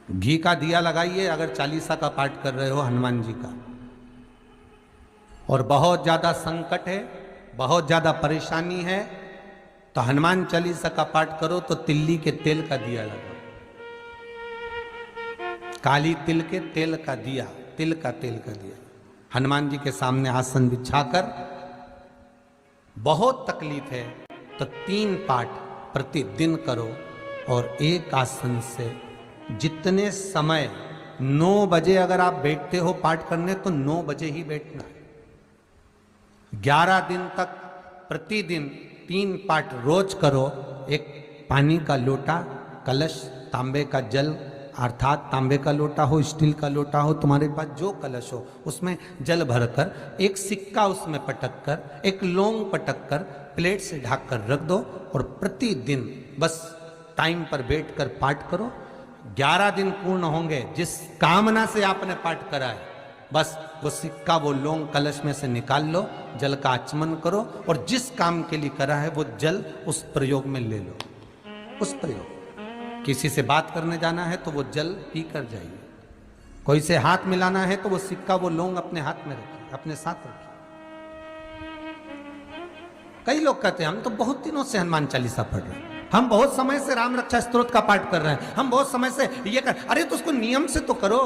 घी का दिया लगाइए अगर चालीसा का पाठ कर रहे हो हनुमान जी का। और बहुत ज्यादा संकट है, बहुत ज्यादा परेशानी है, तो हनुमान चालीसा का पाठ करो तो तिल्ली के तेल का दिया लगाओ, काली तिल के तेल का दिया, तिल का तेल का दिया हनुमान जी के सामने आसन बिछाकर। बहुत तकलीफ है तो 3 पाठ प्रतिदिन करो और एक आसन से जितने समय 9 बजे अगर आप बैठते हो पाठ करने तो 9 बजे ही बैठना है। 11 दिन तक प्रतिदिन 3 पाठ रोज करो। एक पानी का लोटा, कलश, तांबे का जल अर्थात तांबे का लोटा हो, स्टील का लोटा हो, तुम्हारे पास जो कलश हो उसमें जल भरकर, एक सिक्का उसमें पटक कर, एक लौंग पटक कर प्लेट से ढक कर रख दो और प्रतिदिन बस टाइम पर बैठकर पाठ करो। 11 दिन पूर्ण होंगे, जिस कामना से आपने पाठ करा है बस वो सिक्का, वो लौंग कलश में से निकाल लो, जल का आचमन करो और जिस काम के लिए करा है वो जल उस प्रयोग में ले लो। उस प्रयोग, किसी से बात करने जाना है तो वो जल पी कर जाइए, कोई से हाथ मिलाना है तो वो सिक्का, वो लौंग अपने हाथ में रखिए, अपने साथ रखिए। कई लोग कहते हैं हम तो बहुत दिनों से हनुमान चालीसा पढ़ रहे हैं, हम बहुत समय से राम रक्षा स्तोत्र का पाठ कर रहे हैं, हम बहुत समय से ये कर, अरे तो उसको नियम से तो करो।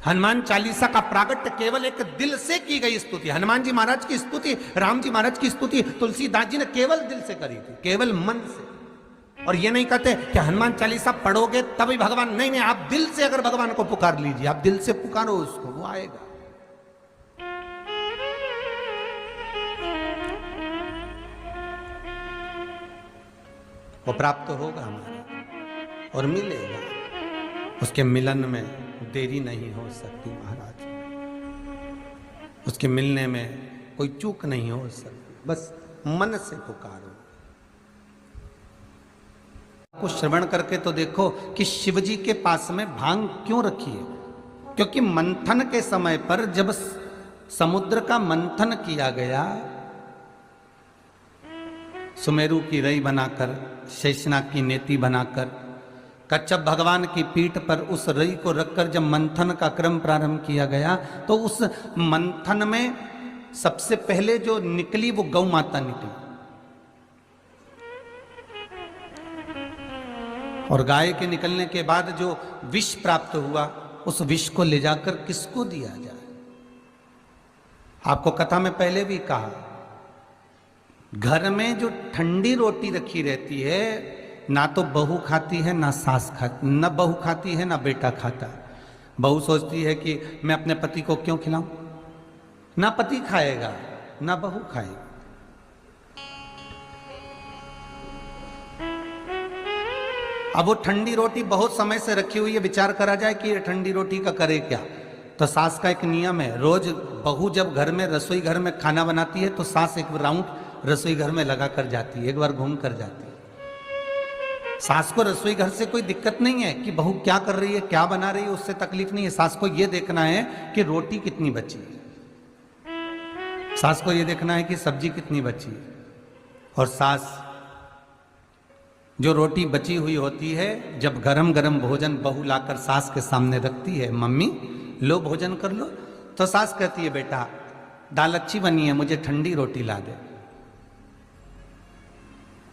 हनुमान चालीसा का प्रागट्य केवल एक दिल से की गई स्तुति, हनुमान जी महाराज की स्तुति, राम जी महाराज की स्तुति तुलसीदास जी ने केवल दिल से करी थी, केवल मन से। और ये नहीं कहते कि हनुमान चालीसा पढ़ोगे तभी भगवान, नहीं नहीं, आप दिल से अगर भगवान को पुकार लीजिए, आप दिल से पुकारो उसको, वो आएगा। वो प्राप्त होगा हमारा और मिलेगा, उसके मिलन में देरी नहीं हो सकती महाराज, उसके मिलने में कोई चूक नहीं हो सकती, बस मन से पुकारो। को श्रवण करके तो देखो कि शिवजी के पास में भांग क्यों रखी है, क्योंकि मंथन के समय पर जब समुद्र का मंथन किया गया, सुमेरु की रई बनाकर, शेषनाग की नेति बनाकर, कच्छप भगवान की पीठ पर उस रई को रखकर जब मंथन का क्रम प्रारंभ किया गया तो उस मंथन में सबसे पहले जो निकली वो गौ माता निकली, और गाय के निकलने के बाद जो विष प्राप्त हुआ उस विष को ले जाकर किसको दिया जाए। आपको कथा में पहले भी कहा, घर में जो ठंडी रोटी रखी रहती है ना तो बहू खाती है ना सास खाती, न बहू खाती है ना बेटा खाता। बहू सोचती है कि मैं अपने पति को क्यों खिलाऊं, ना पति खाएगा ना बहू खाएगी। अब वो ठंडी रोटी बहुत समय से रखी हुई है, विचार करा जाए कि ये ठंडी रोटी का करे क्या। तो सास का एक नियम है, रोज बहू जब घर में रसोई घर में खाना बनाती है तो सास एक राउंड रसोई घर में लगा कर जाती है, एक बार घूम कर जाती है। सास को रसोई घर से कोई दिक्कत नहीं है कि बहू क्या कर रही है, क्या बना रही है, उससे तकलीफ नहीं है। सास को यह देखना है कि रोटी कितनी बची है, सास को यह देखना है कि सब्जी कितनी बची है। और सास जो रोटी बची हुई होती है, जब गरम गरम भोजन बहू लाकर सास के सामने रखती है, मम्मी लो भोजन कर लो, तो सास कहती है बेटा दाल अच्छी बनी है, मुझे ठंडी रोटी ला दे।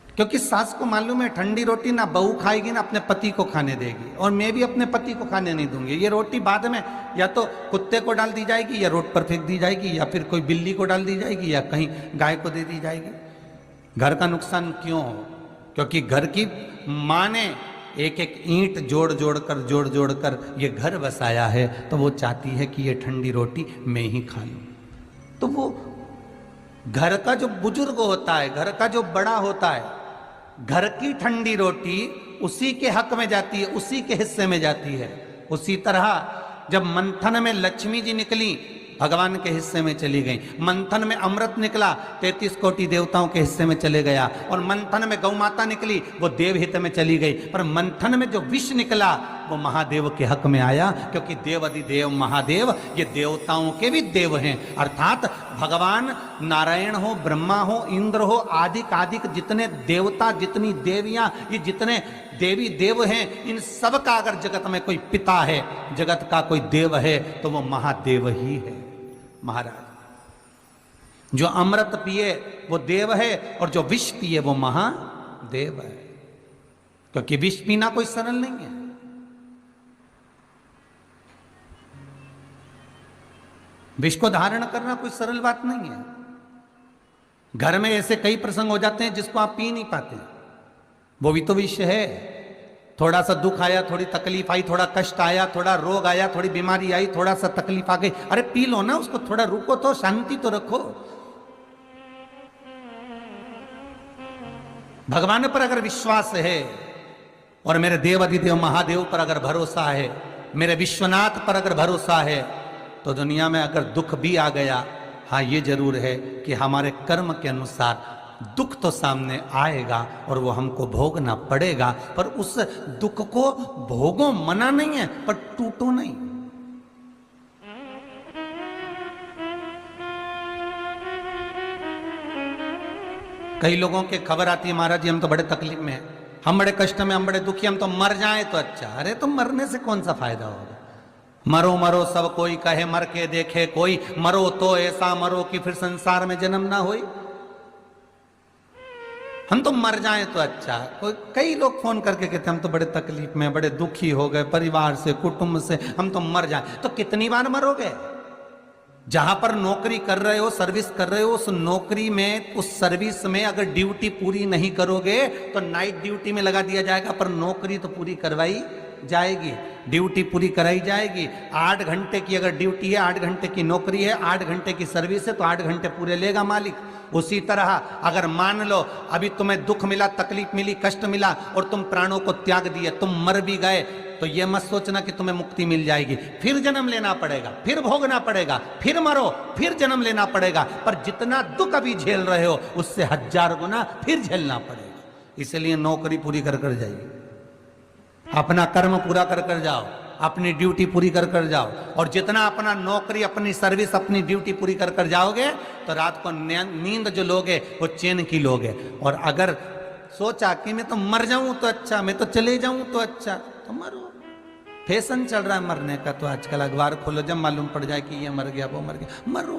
क्योंकि सास को मालूम है ठंडी रोटी ना बहू खाएगी ना अपने पति को खाने देगी, और मैं भी अपने पति को खाने नहीं दूंगी। ये रोटी बाद में या तो कुत्ते को डाल दी जाएगी या रोड पर फेंक दी जाएगी या फिर कोई बिल्ली को डाल दी जाएगी या कहीं गाय को दे दी जाएगी। घर का नुकसान क्यों हो? क्योंकि घर की माँ ने एक एक ईंट जोड़ जोड़ कर ये घर बसाया है, तो वो चाहती है कि ये ठंडी रोटी मैं ही खा लूं। तो वो घर का जो बुजुर्ग होता है, घर का जो बड़ा होता है, घर की ठंडी रोटी उसी के हक में जाती है, उसी के हिस्से में जाती है। उसी तरह जब मंथन में लक्ष्मी जी निकली, भगवान के हिस्से में चली गई। मंथन में अमृत निकला, 33 कोटि देवताओं के हिस्से में चले गया। और मंथन में गौ माता निकली, वो देवहित में चली गई। पर मंथन में जो विष निकला वो महादेव के हक में आया, क्योंकि देव अधिदेव महादेव ये देवताओं के भी देव हैं। अर्थात भगवान नारायण हो, ब्रह्मा हो, इंद्र हो, आदिक आदिक जितने देवता, जितनी देवियां, ये जितने देवी देव हैं, इन सब का अगर जगत में कोई पिता है, जगत का कोई देव है, तो वो महादेव ही है। महाराज जो अमृत पिए वो देव है, और जो विष पिए वो महादेव है, क्योंकि विष पीना कोई सरल नहीं है। विष को धारण करना कोई सरल बात नहीं है। घर में ऐसे कई प्रसंग हो जाते हैं जिसको आप पी नहीं पाते, वो भी तो विष है। थोड़ा सा दुख आया, थोड़ी तकलीफ आई, थोड़ा कष्ट आया, थोड़ा रोग आया, थोड़ी बीमारी आई, थोड़ा सा तकलीफ आ गई, अरे पी लो ना उसको, थोड़ा रुको तो, शांति तो रखो। भगवान पर अगर विश्वास है, और मेरे देव अधिदेव महादेव पर अगर भरोसा है, मेरे विश्वनाथ पर अगर भरोसा है, तो दुनिया में अगर दुख भी आ गया, हाँ ये जरूर है कि हमारे कर्म के अनुसार दुख तो सामने आएगा और वो हमको भोगना पड़ेगा, पर उस दुख को भोगो मना नहीं है, पर टूटो नहीं। कई लोगों के खबर आती है, महाराज जी हम तो बड़े तकलीफ में हैं, हम बड़े कष्ट में, हम बड़े दुखी, हम तो मर जाएं तो अच्छा। अरे तो मरने से कौन सा फायदा होगा? मरो मरो सब कोई कहे, मर के देखे कोई, मरो तो ऐसा मरो कि फिर संसार में जन्म ना होई। हम तो मर जाएं तो अच्छा। कई लोग फोन करके कहते हम तो बड़े तकलीफ में, बड़े दुखी हो गए परिवार से, कुटुंब से, हम तो मर जाएं। तो कितनी बार मरोगे? जहां पर नौकरी कर रहे हो, सर्विस कर रहे हो, उस नौकरी में, उस सर्विस में अगर ड्यूटी पूरी नहीं करोगे तो नाइट ड्यूटी में लगा दिया जाएगा, पर नौकरी तो पूरी करवाई जाएगी, ड्यूटी पूरी कराई जाएगी। 8 घंटे की अगर ड्यूटी है, 8 घंटे की नौकरी है, 8 घंटे की सर्विस है, तो 8 घंटे पूरे लेगा मालिक। उसी तरह अगर मान लो अभी तुम्हें दुख मिला, तकलीफ मिली, कष्ट मिला, और तुम प्राणों को त्याग दिए, तुम मर भी गए, तो ये मत सोचना कि तुम्हें मुक्ति मिल जाएगी। फिर जन्म लेना पड़ेगा, फिर भोगना पड़ेगा, फिर मरो, फिर जन्म लेना पड़ेगा। पर जितना दुख अभी झेल रहे हो उससे 1000 गुना फिर झेलना पड़ेगा। इसलिए नौकरी पूरी कर कर जाइए, अपना कर्म पूरा कर कर जाओ, अपनी ड्यूटी पूरी कर कर जाओ। और जितना अपना नौकरी, अपनी सर्विस, अपनी ड्यूटी पूरी कर कर जाओगे तो रात को नींद जो लोगे वो चैन की लोगे। और अगर सोचा कि मैं तो मर जाऊं तो अच्छा, मैं तो चले जाऊं तो अच्छा, तो मरो। फैशन चल रहा है मरने का, तो आजकल अखबार खोलो, जब मालूम पड़ जाए कि ये मर गया, वो मर गया, मरो।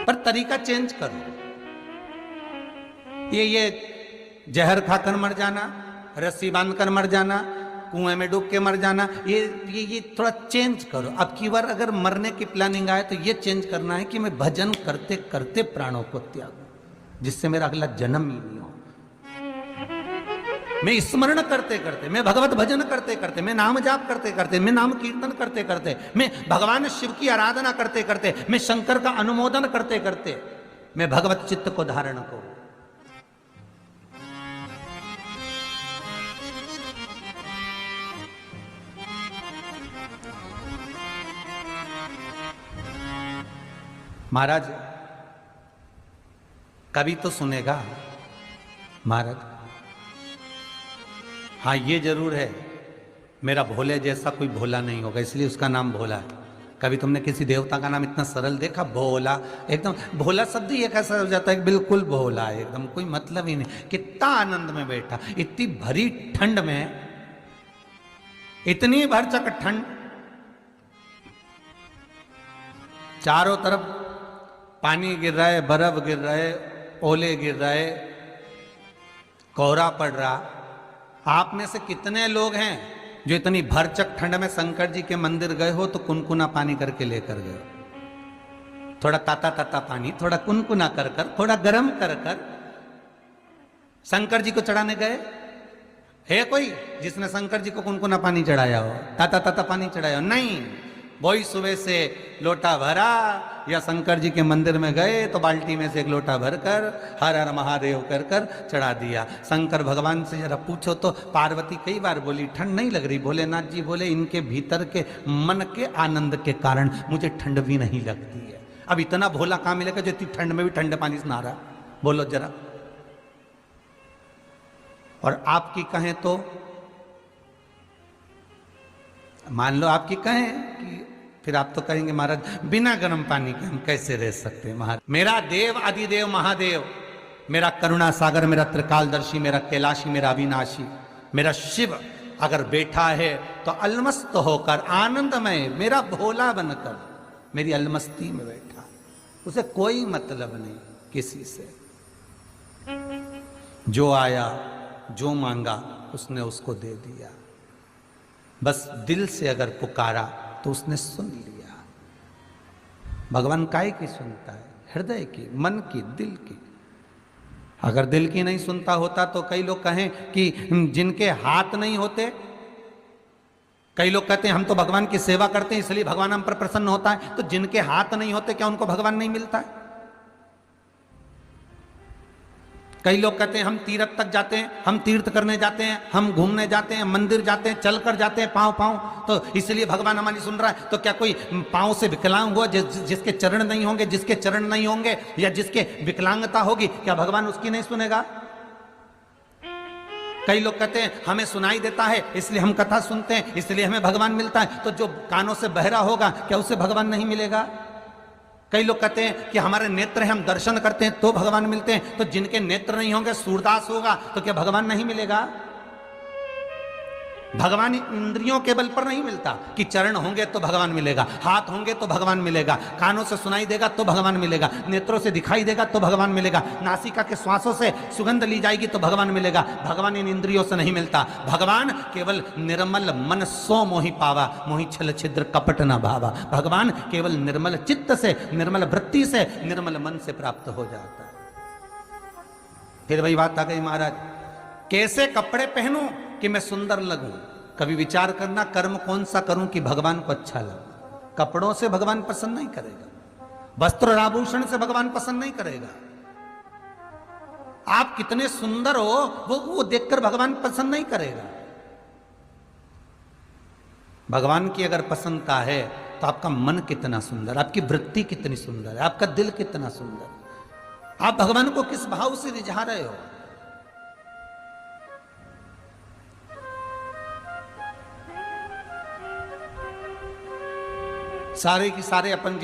पर तरीका चेंज करो। ये जहर खाकर मर जाना, रस्सी बांधकर मर जाना, कुएं में डूब के मर जाना, ये थोड़ा चेंज करो। अब की बार अगर मरने की प्लानिंग आए तो ये चेंज करना है कि मैं भजन करते करते प्राणों को त्यागूं, जिससे मेरा अगला जन्म ही नहीं हो। मैं स्मरण करते करते, मैं भगवत भजन करते करते, मैं नाम जाप करते करते, मैं नाम कीर्तन करते करते, मैं भगवान शिव की आराधना करते करते, मैं शंकर का अनुमोदन करते करते मैं भगवत चित्त को धारण करूं। महाराज कभी तो सुनेगा महाराज, हाँ ये जरूर है, मेरा भोले जैसा कोई भोला नहीं होगा, इसलिए उसका नाम भोला है। कभी तुमने किसी देवता का नाम इतना सरल देखा? भोला, एकदम भोला शब्द ही एक ऐसा हो जाता है, बिल्कुल भोला, एकदम कोई मतलब ही नहीं। कितना आनंद में बैठा, इतनी भरी ठंड में, इतनी भरचक ठंड, चारों तरफ पानी गिर रहा है, बर्फ गिर रहा है, ओले गिर रहे, कोहरा पड़ रहा। आप में से कितने लोग हैं जो इतनी भरचक ठंड में शंकर जी के मंदिर गए हो तो कुनकुना पानी करके लेकर गए? थोड़ा ताता ताता पानी, थोड़ा कुनकुना कर कर, थोड़ा गर्म कर कर शंकर जी को चढ़ाने गए? है कोई जिसने शंकर जी को कुनकुना पानी चढ़ाया हो, ताता ताता पानी चढ़ाया हो? नहीं। वही सुबह से लोटा भरा, या शंकर जी के मंदिर में गए तो बाल्टी में से एक लोटा भरकर हर हर महादेव कर कर चढ़ा दिया। शंकर भगवान से जरा पूछो तो पार्वती कई बार बोली ठंड नहीं लग रही। भोलेनाथ जी बोले इनके भीतर के मन के आनंद के कारण मुझे ठंड भी नहीं लगती है। अब इतना भोला कहां मिलेगा जो इतनी ठंड में भी ठंडे पानी से नहा रहा? बोलो जरा। और आपकी कहें तो, मान लो आपकी कहें कि फिर आप तो कहेंगे महाराज बिना गर्म पानी के हम कैसे रह सकते हैं महाराज। मेरा देव अधिदेव महादेव, मेरा करुणा सागर, मेरा त्रिकालदर्शी, मेरा कैलाशी, मेरा अविनाशी, मेरा शिव अगर बैठा है तो अलमस्त होकर आनंदमय, मेरा भोला बनकर मेरी अलमस्ती में बैठा, उसे कोई मतलब नहीं किसी से। जो आया जो मांगा उसने उसको दे दिया, बस दिल से अगर पुकारा तो उसने सुन लिया। भगवान काय की सुनता है? हृदय की, मन की, दिल की। अगर दिल की नहीं सुनता होता तो कई लोग कहें कि जिनके हाथ नहीं होते, कई लोग कहते हैं हम तो भगवान की सेवा करते हैं इसलिए भगवान हम पर प्रसन्न होता है, तो जिनके हाथ नहीं होते क्या उनको भगवान नहीं मिलता है? कई लोग कहते हैं हम तीर्थ तक जाते हैं, हम तीर्थ करने जाते हैं, हम घूमने जाते हैं, मंदिर जाते हैं, चल कर जाते हैं पांव पांव, तो इसलिए भगवान हमारी सुन रहा है। तो क्या कोई पांव से विकलांग हुआ जिसके चरण नहीं होंगे, जिसके चरण नहीं होंगे या जिसके विकलांगता होगी, क्या भगवान उसकी नहीं सुनेगा? कई लोग कहते हैं हमें सुनाई देता है इसलिए हम कथा सुनते हैं, इसलिए हमें भगवान मिलता है, तो जो कानों से बहरा होगा क्या उसे भगवान नहीं मिलेगा? कई लोग कहते हैं कि हमारे नेत्र हैं, हम दर्शन करते हैं तो भगवान मिलते हैं, तो जिनके नेत्र नहीं होंगे, सूरदास होगा, तो क्या भगवान नहीं मिलेगा? भगवान इंद्रियों के बल पर नहीं मिलता कि चरण होंगे तो भगवान मिलेगा, हाथ होंगे तो भगवान मिलेगा, कानों से सुनाई देगा तो भगवान मिलेगा, नेत्रों से दिखाई देगा तो भगवान मिलेगा, नासिका के श्वासों से सुगंध ली जाएगी तो भगवान मिलेगा। भगवान इन इंद्रियों से नहीं मिलता। भगवान केवल निर्मल मन सो मोहि पावा, मोहि छल छिद्र कपट न भावा। भगवान केवल निर्मल चित्त से, निर्मल वृत्ति से, निर्मल मन से प्राप्त हो जाता है। फिर वही बात आ गई महाराज, कैसे कपड़े पहनूं कि मैं सुंदर लगूं? कभी विचार करना, कर्म कौन सा करूं कि भगवान को अच्छा लगे? कपड़ों से भगवान पसंद नहीं करेगा, वस्त्र और आभूषण से भगवान पसंद नहीं करेगा। आप कितने सुंदर हो वो देखकर भगवान पसंद नहीं करेगा। भगवान की अगर पसंद का है तो आपका मन कितना सुंदर, आपकी वृत्ति कितनी सुंदर है, आपका दिल कितना सुंदर, आप भगवान को किस भाव से रिझा रहे हो? सारे की सारे अपन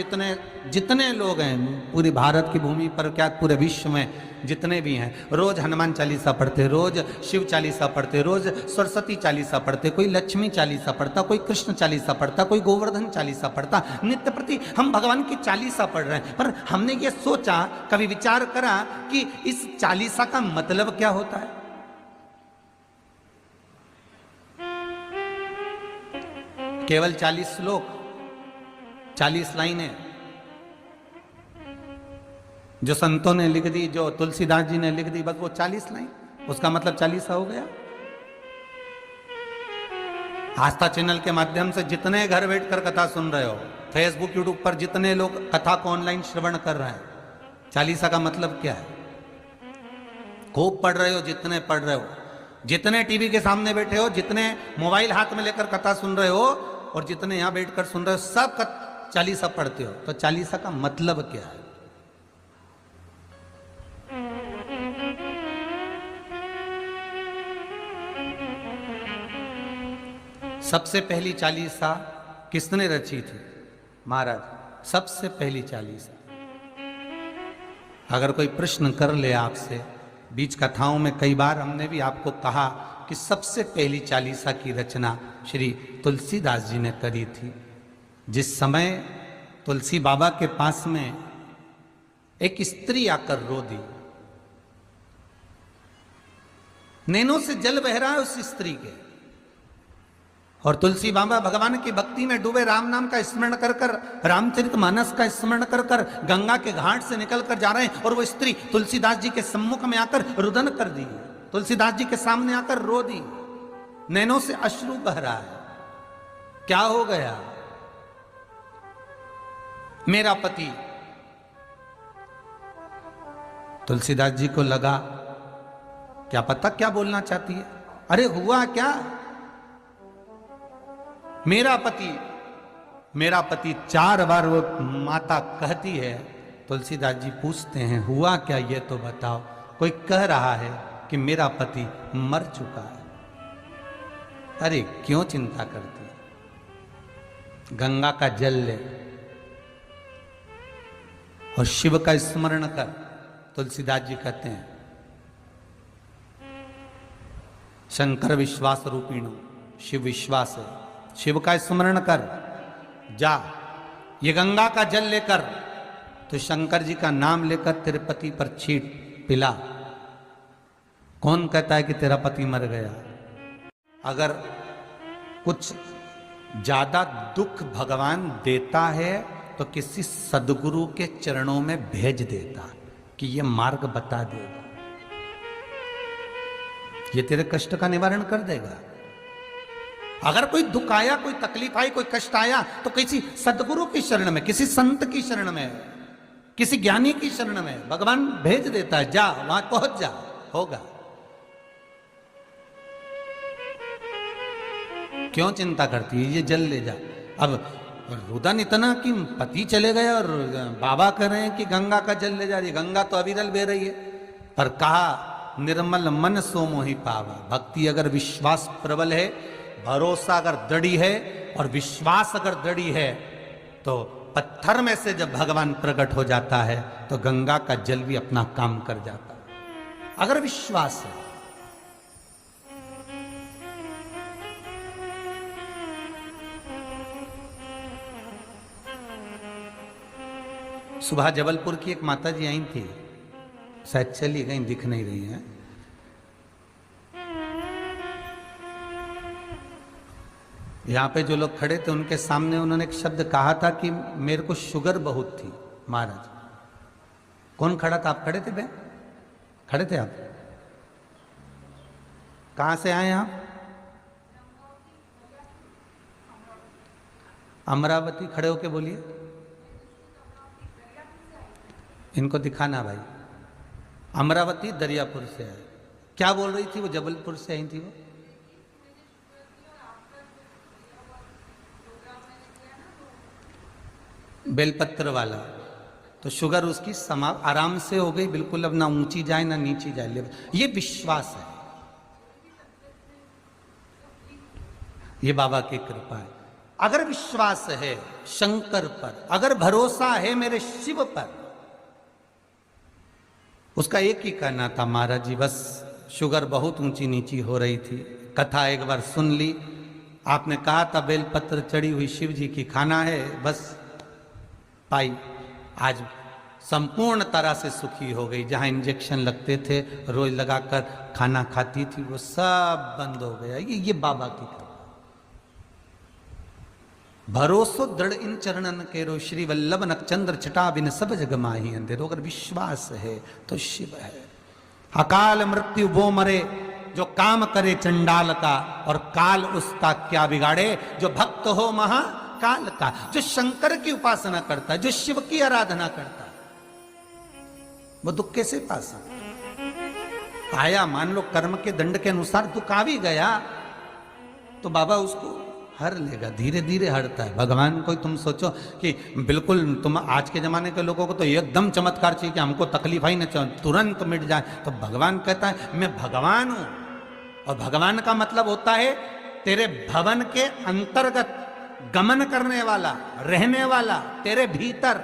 जितने लोग हैं पूरी भारत की भूमि पर, क्या पूरे विश्व में जितने भी हैं, रोज हनुमान चालीसा पढ़ते, रोज शिव चालीसा पढ़ते, रोज सरस्वती चालीसा पढ़ते, कोई लक्ष्मी चालीसा पढ़ता, कोई कृष्ण चालीसा पढ़ता, कोई गोवर्धन चालीसा पढ़ता। नित्य प्रति हम भगवान की चालीसा पढ़ रहे हैं, पर हमने ये सोचा, कभी विचार करा कि इस चालीसा का मतलब क्या होता है? केवल 40 श्लोक, 40 लाइनें जो संतों ने लिख दी, जो तुलसीदास जी ने लिख दी, बस वो 40 लाइन, उसका मतलब चालीसा हो गया। आस्था चैनल के माध्यम से जितने घर बैठकर कथा सुन रहे हो, फेसबुक यूट्यूब पर जितने लोग कथा को ऑनलाइन श्रवण कर रहे हैं, चालीसा का मतलब क्या है? खूब पढ़ रहे हो, जितने पढ़ रहे हो, जितने टीवी के सामने बैठे हो, जितने मोबाइल हाथ में लेकर कथा सुन रहे हो, और जितने यहां बैठकर सुन रहे हो, सब चालीसा पढ़ते हो। तो चालीसा का मतलब क्या है? सबसे पहली चालीसा किसने रची थी? महाराज। सबसे पहली चालीसा, अगर कोई प्रश्न कर ले आपसे, बीच कथाओं में कई बार हमने भी आपको कहा कि सबसे पहली चालीसा की रचना श्री तुलसीदास जी ने करी थी। जिस समय तुलसी बाबा के पास में एक स्त्री आकर रो दी, नैनों से जल बह रहा है उस स्त्री के, और तुलसी बाबा भगवान की भक्ति में डूबे, राम नाम का स्मरण कर कर, रामचरितमानस का स्मरण कर कर गंगा के घाट से निकल कर जा रहे हैं, और वो स्त्री तुलसीदास जी के सम्मुख में आकर रुदन कर दी, तुलसीदास जी के सामने आकर रो दी, नैनों से अश्रु बह रहा है। क्या हो गया? मेरा पति। तुलसीदास जी को लगा क्या पता क्या बोलना चाहती है। अरे हुआ क्या? मेरा पति, मेरा पति 4 बार वो माता कहती है। तुलसीदास जी पूछते हैं हुआ क्या, ये तो बताओ। कोई कह रहा है कि मेरा पति मर चुका है। अरे क्यों चिंता करती है, गंगा का जल ले और शिव का स्मरण कर। तुलसीदास जी कहते हैं शंकर विश्वास रूपीणो, शिव विश्वास है, शिव का स्मरण कर, जा ये गंगा का जल लेकर तो शंकर जी का नाम लेकर तेरे पति पर छीट पिला। कौन कहता है कि तेरा पति मर गया? अगर कुछ ज्यादा दुख भगवान देता है तो किसी सदगुरु के चरणों में भेज देता कि ये मार्ग बता देगा, ये तेरे कष्ट का निवारण कर देगा। अगर कोई दुख आया, कोई तकलीफ आई, कोई कष्ट आया तो किसी सदगुरु की शरण में, किसी संत की शरण में, किसी ज्ञानी की शरण में भगवान भेज देता है, जा वहां पहुंच जा, होगा। क्यों चिंता करती है, ये जल ले जा। अब रुदन इतना कि पति चले गए और बाबा कह रहे हैं कि गंगा का जल ले जा रही, गंगा तो अविरल बह रही है। पर कहा निर्मल मन सो मोहि पावा। भक्ति अगर विश्वास प्रबल है, भरोसा अगर दृढ़ी है और विश्वास अगर दृढ़ी है तो पत्थर में से जब भगवान प्रकट हो जाता है तो गंगा का जल भी अपना काम कर जाता है, अगर विश्वास है। सुबह जबलपुर की एक माता जी आई थी, शायद चली गई, दिख नहीं रही है। यहां पे जो लोग खड़े थे उनके सामने उन्होंने एक शब्द कहा था कि मेरे को शुगर बहुत थी महाराज। कौन खड़ा था? आप खड़े थे बहन? खड़े थे आप? कहां से आए आप? अमरावती। खड़े होके बोलिए, इनको दिखाना भाई। अमरावती दरियापुर से आए। क्या बोल रही थी वो? जबलपुर से आई थी वो। बेलपत्र वाला तो शुगर उसकी आराम से हो गई बिल्कुल, अब ना ऊंची जाए ना नीची जाए। ये विश्वास है, ये बाबा की कृपा है। अगर विश्वास है शंकर पर, अगर भरोसा है मेरे शिव पर, उसका एक ही कहना था महाराज जी बस शुगर बहुत ऊंची नीची हो रही थी। कथा एक बार सुन ली, आपने कहा था बेलपत्र चढ़ी हुई शिव जी की खाना है, बस पाई। आज संपूर्ण तरह से सुखी हो गई। जहां इंजेक्शन लगते थे रोज लगाकर खाना खाती थी वो सब बंद हो गया। ये बाबा की कृपा। भरोसो दृढ़ इन चरणन केरो, श्री वल्लभ नक्षत्र छटा बिन सब जग माही अंधेरो। अगर विश्वास है तो शिव है। अकाल मृत्यु वो मरे जो काम करे चंडाल का, और काल उसका क्या बिगाड़े जो भक्त हो महाकाल का। जो शंकर की उपासना करता है, जो शिव की आराधना करता है, वो दुख कैसे पा सकता? आया मान लो कर्म के दंड के अनुसार दुख आ भी गया तो बाबा उसको हर लेगा, धीरे धीरे हरता है। भगवान कोई तुम सोचो कि बिल्कुल तुम आज के जमाने के लोगों को तो एकदम चमत्कार चाहिए कि हमको तकलीफ ही न तुरंत मिट जाए। तो भगवान कहता है मैं भगवान हूं, और भगवान का मतलब होता है तेरे भवन के अंतर्गत गमन करने वाला, रहने वाला, तेरे भीतर,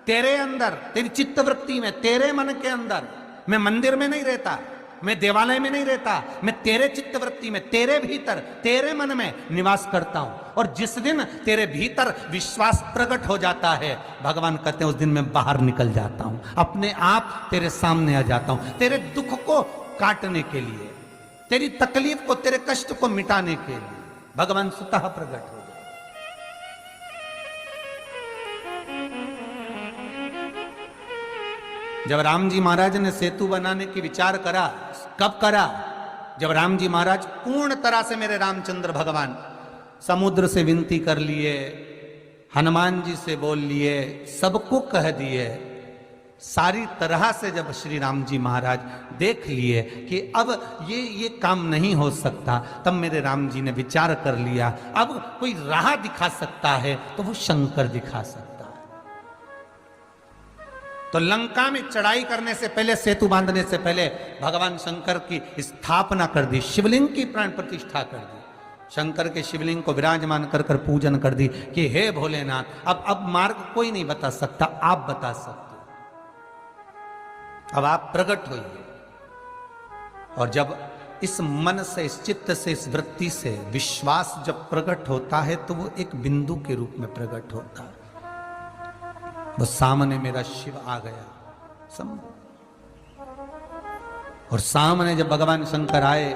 तेरे अंदर, तेरी चित्तवृत्ति में, तेरे मन के अंदर। मैं मंदिर में नहीं रहता, मैं देवालय में नहीं रहता, मैं तेरे चित्तवृत्ति में, तेरे भीतर, तेरे मन में निवास करता हूं। और जिस दिन तेरे भीतर विश्वास प्रकट हो जाता है, भगवान कहते हैं उस दिन मैं बाहर निकल जाता हूं, अपने आप तेरे सामने आ जाता हूं, तेरे दुख को काटने के लिए, तेरी तकलीफ को, तेरे कष्ट को मिटाने के लिए भगवान स्वतः प्रकट हो। जब राम जी महाराज ने सेतु बनाने की विचार करा, कब करा? जब राम जी महाराज पूर्ण तरह से मेरे रामचंद्र भगवान समुद्र से विनती कर लिए, हनुमान जी से बोल लिए, सबको कह दिए, सारी तरह से जब श्री राम जी महाराज देख लिए कि अब ये काम नहीं हो सकता, तब मेरे राम जी ने विचार कर लिया अब कोई राह दिखा सकता है तो वो शंकर दिखा सकता है। तो लंका में चढ़ाई करने से पहले, सेतु बांधने से पहले भगवान शंकर की स्थापना कर दी, शिवलिंग की प्राण प्रतिष्ठा कर दी, शंकर के शिवलिंग को विराजमान कर कर पूजन कर दी कि हे भोलेनाथ, अब मार्ग कोई नहीं बता सकता, आप बता सकते हो, अब आप प्रकट होइए। और जब इस मन से, इस चित्त से, इस वृत्ति से विश्वास जब प्रकट होता है तो वो एक बिंदु के रूप में प्रकट होता है। वो सामने मेरा शिव आ गया, और सामने जब भगवान शंकर आए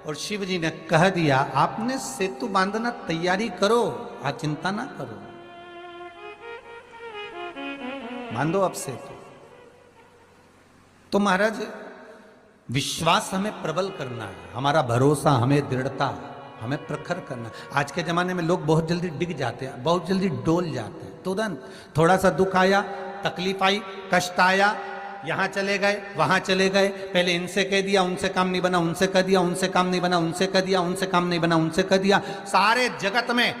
और शिव जी ने कह दिया, आपने सेतु बांधना तैयारी करो, आप चिंता ना करो, बांधो अब सेतु। तो महाराज विश्वास हमें प्रबल करना है, हमारा भरोसा, हमें दृढ़ता, हमें प्रखर करना। आज के जमाने में लोग बहुत जल्दी डिग जाते हैं, बहुत जल्दी डोल जाते हैं। तुरंत थोड़ा सा दुख आया, तकलीफ आई, कष्ट आया, यहां चले गए, वहां चले गए, पहले इनसे कह दिया, उनसे काम नहीं बना, उनसे कह दिया, उनसे काम नहीं बना, उनसे कह दिया, उनसे काम नहीं बना, उनसे कह दिया। सारे जगत में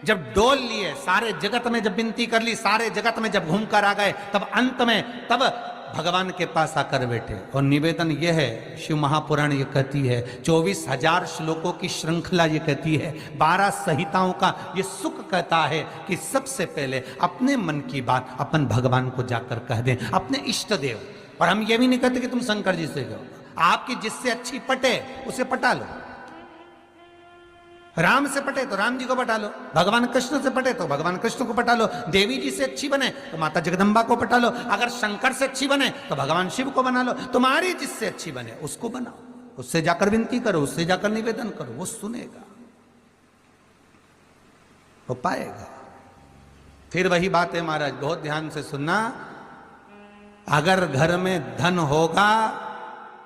जब डोल लिए, सारे जगत में जब विनती कर ली, सारे जगत में जब घूम कर आ गए, तब अंत में तब भगवान के पास आकर बैठे। और निवेदन यह है, शिव महापुराण ये कहती है, 24,000 श्लोकों की श्रृंखला ये कहती है, 12 संहिताओं का ये सुख कहता है कि सबसे पहले अपने मन की बात अपन भगवान को जाकर कह दें, अपने इष्ट देव। और हम ये भी नहीं कहते कि तुम शंकर जी से कहो, आपकी जिससे अच्छी पटे उसे पटा लो। राम से पटे तो राम जी को पटा लो, भगवान कृष्ण से पटे तो भगवान कृष्ण को पटा लो, देवी जी से अच्छी बने तो माता जगदम्बा को पटा लो, अगर शंकर से अच्छी बने तो भगवान शिव को बना लो। तुम्हारी जिससे अच्छी बने उसको बनाओ, उससे जाकर विनती करो, उससे जाकर निवेदन करो, वो सुनेगा, वो पाएगा। फिर वही बात है महाराज, बहुत ध्यान से सुनना, अगर घर में धन होगा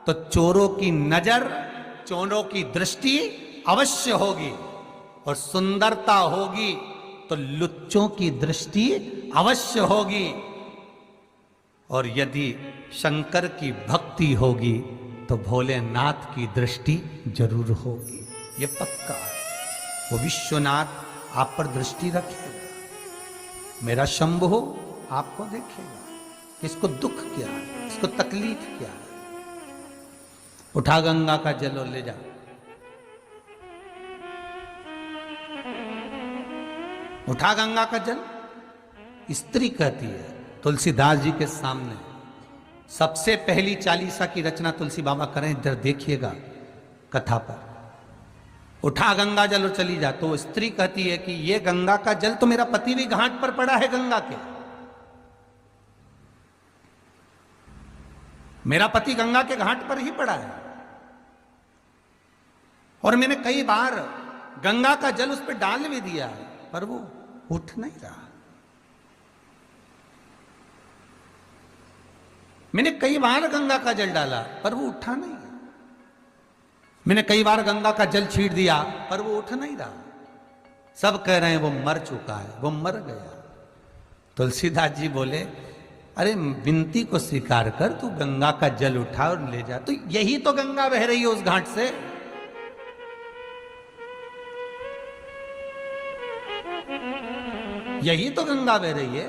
तो चोरों की नजर, चोरों की दृष्टि अवश्य होगी, और सुंदरता होगी तो लुच्चों की दृष्टि अवश्य होगी, और यदि शंकर की भक्ति होगी तो भोलेनाथ की दृष्टि जरूर होगी। ये पक्का है, वो विश्वनाथ आप पर दृष्टि रखेगा, मेरा शंभु आपको देखेगा, इसको दुख क्या है, इसको तकलीफ क्या है। उठा गंगा का जल और ले जा, उठा गंगा का जल। स्त्री कहती है तुलसीदास जी के सामने, सबसे पहली चालीसा की रचना तुलसी बाबा करें, इधर देखिएगा कथा पर, उठा गंगा जल और चली जा। तो स्त्री कहती है कि ये गंगा का जल तो मेरा पति भी घाट पर पड़ा है, गंगा के, मेरा पति गंगा के घाट पर ही पड़ा है, और मैंने कई बार गंगा का जल उस पर डाल भी दिया है, पर वो उठ नहीं रहा। मैंने कई बार गंगा का जल डाला पर वो उठा नहीं, मैंने कई बार गंगा का जल छीट दिया पर वो उठ नहीं रहा। सब कह रहे हैं वो मर चुका है, वो मर गया। तुलसीदास जी बोले, अरे विनती को स्वीकार कर, तू गंगा का जल उठा और ले जा। तो यही तो गंगा बह रही है उस घाट से, यही तो गंगा बह रही है।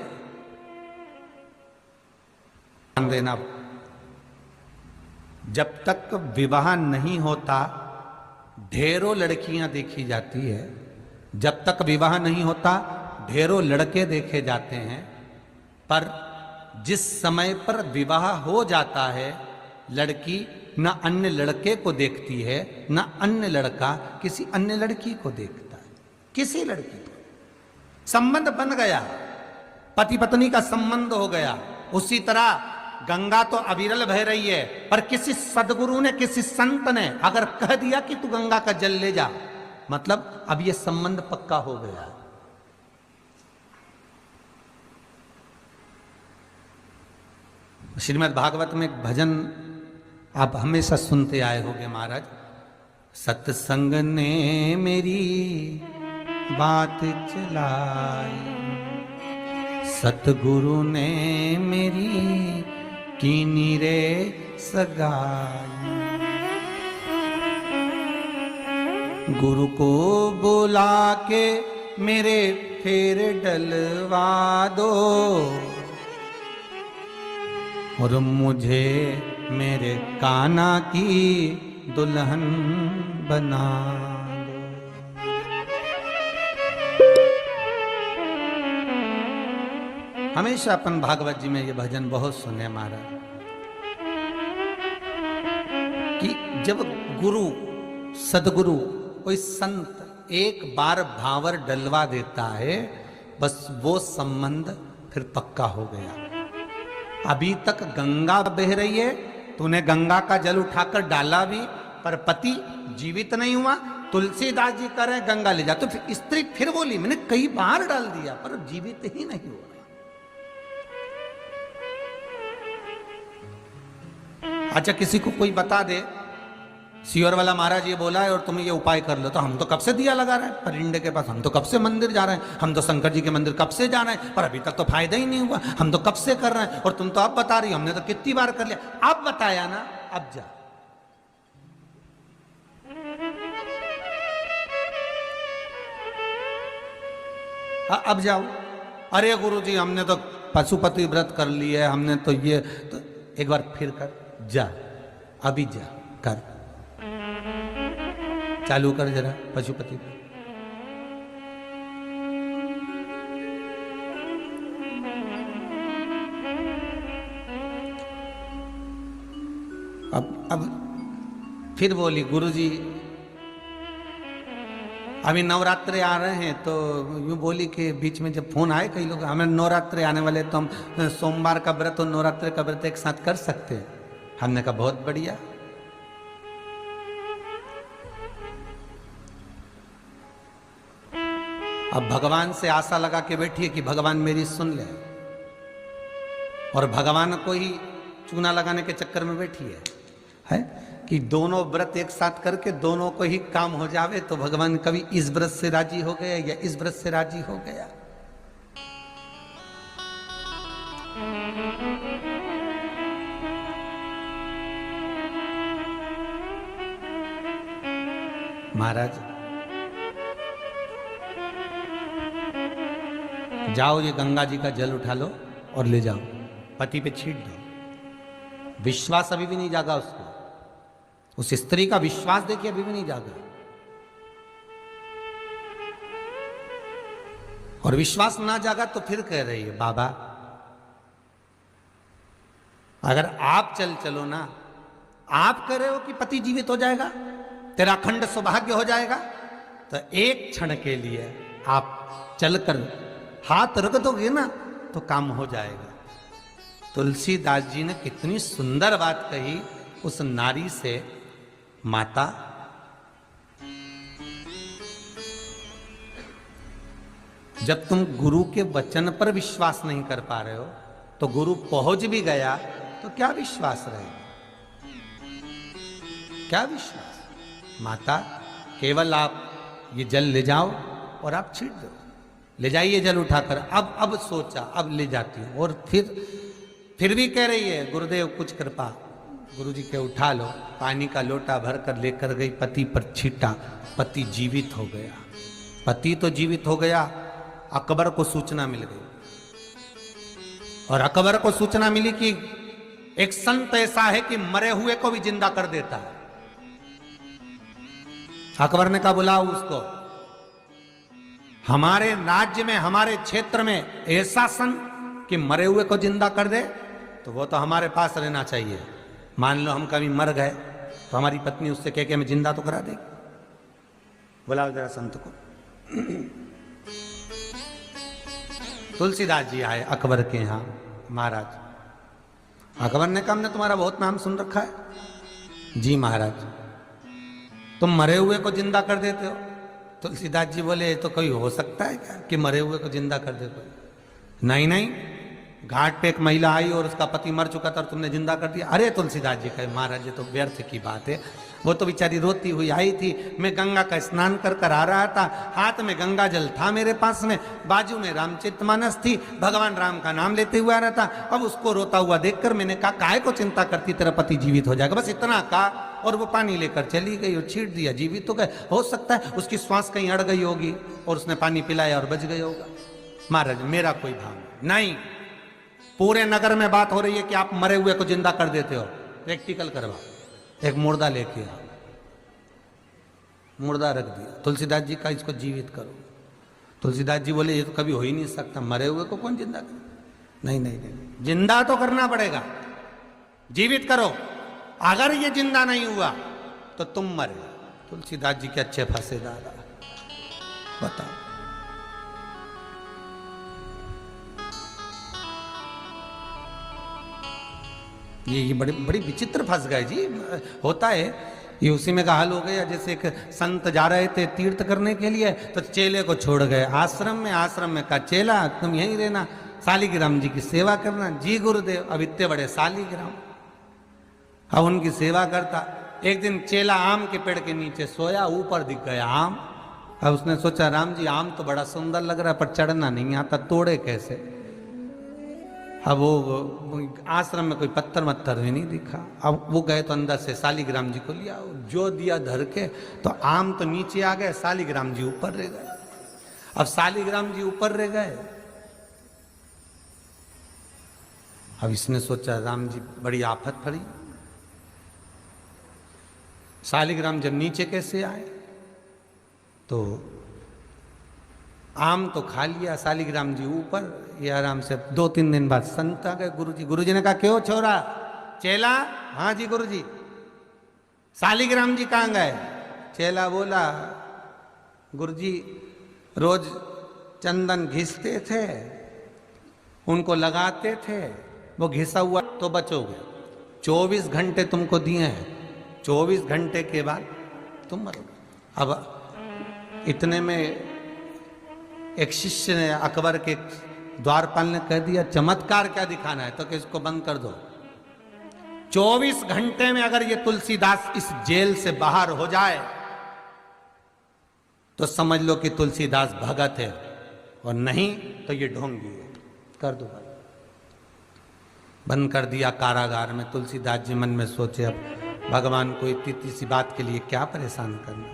ध्यान देना, जब तक विवाह नहीं होता ढेरों लड़कियां देखी जाती है, जब तक विवाह नहीं होता ढेरों लड़के देखे जाते हैं, पर जिस समय पर विवाह हो जाता है लड़की न अन्य लड़के को देखती है, न अन्य लड़का किसी अन्य लड़की को देखता है, किसी लड़की को। संबंध बन गया, पति पत्नी का संबंध हो गया। उसी तरह गंगा तो अविरल बह रही है, पर किसी सदगुरु ने, किसी संत ने अगर कह दिया कि तू गंगा का जल ले जा, मतलब अब ये संबंध पक्का हो गया। श्रीमद् भागवत में एक भजन आप हमेशा सुनते आए होंगे महाराज, सत्संग ने मेरी बात चलाई, सतगुरु ने मेरी कीनी रे सगाई, गुरु को बुला के मेरे फेर डलवा दो, और मुझे मेरे कान्हा की दुल्हन बना दो। हमेशा अपन भागवत जी में ये भजन बहुत सुने महाराज कि जब गुरु सदगुरु कोई संत एक बार भावर डलवा देता है, बस वो संबंध फिर पक्का हो गया। अभी तक गंगा बह रही है, तूने गंगा का जल उठाकर डाला भी, पर पति जीवित नहीं हुआ। तुलसीदास जी कह रहे हैं गंगा ले जा, तो स्त्री फिर बोली मैंने कई बार डाल दिया पर जीवित ही नहीं हुआ। अच्छा, किसी को कोई बता दे सियोर वाला महाराज ये बोला है और तुम ये उपाय कर लो, तो हम तो कब से दिया लगा रहे हैं परिंदे के पास, हम तो कब से मंदिर जा रहे हैं, हम तो शंकर जी के मंदिर कब से जा रहे हैं, पर अभी तक तो फायदा ही नहीं हुआ, हम तो कब से कर रहे हैं, और तुम तो अब बता रही हो, हमने तो कितनी बार कर लिया। अब बताया ना, अब जा। अब जाओ। अरे गुरुजी हमने तो पशुपति व्रत कर लिया है, हमने तो ये, तो एक बार फिर कर, जा अभी जा कर, चालू कर जरा पशुपति। अब फिर बोली गुरुजी अभी नवरात्रे आ रहे हैं, तो यूँ बोली कि बीच में जब फोन आए कई लोग हमें नवरात्रे आने वाले, तो हम सोमवार का व्रत और नवरात्रे का व्रत एक साथ कर सकते हैं। हमने कहा बहुत बढ़िया। अब भगवान से आशा लगा के बैठी है कि भगवान मेरी सुन ले, और भगवान को ही चूना लगाने के चक्कर में बैठी है कि दोनों व्रत एक साथ करके दोनों को ही काम हो जावे। तो भगवान कभी इस व्रत से राजी हो गया या इस व्रत से राजी हो गया। महाराज जाओ, ये गंगा जी का जल उठा लो और ले जाओ, पति पे छीट दो। विश्वास अभी भी नहीं जागा उसको, उस स्त्री का विश्वास देखिए अभी भी नहीं जागा। और विश्वास ना जागा तो फिर कह रही है बाबा अगर आप चलो ना, आप कह रहे हो कि पति जीवित हो जाएगा, तेरा अखंड सौभाग्य हो जाएगा, तो एक क्षण के लिए आप चलकर हाथ रख दोगे ना तो काम हो जाएगा। तुलसीदास जी ने कितनी सुंदर बात कही उस नारी से, माता जब तुम गुरु के वचन पर विश्वास नहीं कर पा रहे हो, तो गुरु पहुंच भी गया तो क्या विश्वास रहेगा, क्या विश्वास। माता केवल आप ये जल ले जाओ और आप छीट दो, ले जाइए जल उठाकर। अब सोचा, अब ले जाती हूं। और फिर भी कह रही है गुरुदेव कुछ कृपा, गुरुजी के उठा लो। पानी का लोटा भरकर लेकर गई, पति पर छीटा, पति जीवित हो गया। पति तो जीवित हो गया, अकबर को सूचना मिल गई, और अकबर को सूचना मिली कि एक संत ऐसा है कि मरे हुए को भी जिंदा कर देता है। अकबर ने कहा बुलाओ उसको, हमारे राज्य में हमारे क्षेत्र में ऐसा संत कि मरे हुए को जिंदा कर दे, तो वो तो हमारे पास रहना चाहिए। मान लो हम कभी मर गए तो हमारी पत्नी उससे कह के हमें जिंदा तो करा देगी। बुलाओ जरा संत को। तुलसीदास जी आए अकबर के यहाँ। महाराज, अकबर ने कहा हमने तुम्हारा बहुत नाम सुन रखा है। जी महाराज, तुम मरे हुए को जिंदा कर देते हो। तुलसीदास जी बोले तो कोई हो सकता है क्या कि मरे हुए को जिंदा कर देते हो? नहीं नहीं, घाट पे एक महिला आई और उसका पति मर चुका था और तुमने जिंदा कर दिया। अरे तुलसीदास जी कहे महाराज ये तो व्यर्थ की बात है, वो तो बेचारी रोती हुई आई थी, मैं गंगा का स्नान कर कर आ रहा था, हाथ में गंगा जल था मेरे पास में, बाजू में रामचरितमानस थी, भगवान राम का नाम लेते हुए आ रहा था। अब उसको रोता हुआ देखकर मैंने कहा काहे को चिंता करती, तेरा पति जीवित हो जाएगा, बस इतना कहा और वो पानी लेकर चली गई और छीट दिया, जीवित हो गए। हो सकता है उसकी श्वास कहीं अड़ गई होगी और उसने पानी पिलाया और बच गई होगा। महाराज मेरा कोई भाव नहीं, पूरे नगर में बात हो रही है कि आप मरे हुए को जिंदा कर देते हो, प्रैक्टिकल करवा। एक मुर्दा लेके आओ, मुर्दा रख दिया, तुलसीदास जी का इसको जीवित करो। तुलसीदास जी बोले ये तो कभी हो ही नहीं सकता, मरे हुए को कौन जिंदा करे? नहीं नहीं नहीं, जिंदा तो करना पड़ेगा, जीवित करो। अगर ये जिंदा नहीं हुआ तो तुम मरे। तुलसीदास जी के अच्छे फंसे दादा, बताओ। ये बड़ी बड़ी विचित्र फंस गए जी। होता है ये, उसी में का हाल हो गया। जैसे एक संत जा रहे थे तीर्थ करने के लिए, तो चेले को छोड़ गए आश्रम में। आश्रम में कहा चेला तुम यहीं रहना, शालिग्राम जी की सेवा करना। जी गुरुदेव। अब इतने बड़े शालिग्राम, अब उनकी सेवा करता। एक दिन चेला आम के पेड़ के नीचे सोया, ऊपर दिख गया आम। अब उसने सोचा राम जी आम तो बड़ा सुंदर लग रहा है, पर चढ़ना नहीं आता, तोड़े कैसे? अब वो आश्रम में कोई पत्थर मत्थर भी नहीं दिखा। अब वो गए तो अंदर से शालिग्राम जी को लिया, जो दिया धर के, तो आम तो नीचे आ गए, शालिग्राम जी ऊपर रह गए। अब शालिग्राम जी ऊपर रह गए। अब इसने सोचा राम जी बड़ी आफत पड़ी, शालिग्राम जब नीचे कैसे आए? तो आम तो खा लिया, शालिग्राम जी ऊपर। ये आराम से 2-3 दिन बाद संत आ गए गुरुजी। गुरुजी ने कहा क्यों छोरा? चेला, हाँ जी गुरुजी। शालिग्राम जी कहाँ गए? चेला बोला गुरुजी रोज चंदन घिसते थे, उनको लगाते थे, वो घिसा हुआ तो बचोगे। 24 घंटे तुमको दिए हैं, 24 घंटे के बाद तुम मरोगे। अब इतने में एक शिष्य ने अकबर के द्वारपाल ने कह दिया चमत्कार क्या दिखाना है, तो कि इसको बंद कर दो। 24 घंटे में अगर ये तुलसीदास इस जेल से बाहर हो जाए तो समझ लो कि तुलसीदास भगत है, और नहीं तो ये ढोंगी है। कर दो, बंद कर दिया कारागार में। तुलसीदास जी मन में सोचे अब भगवान को इतनी सी बात के लिए क्या परेशान करना।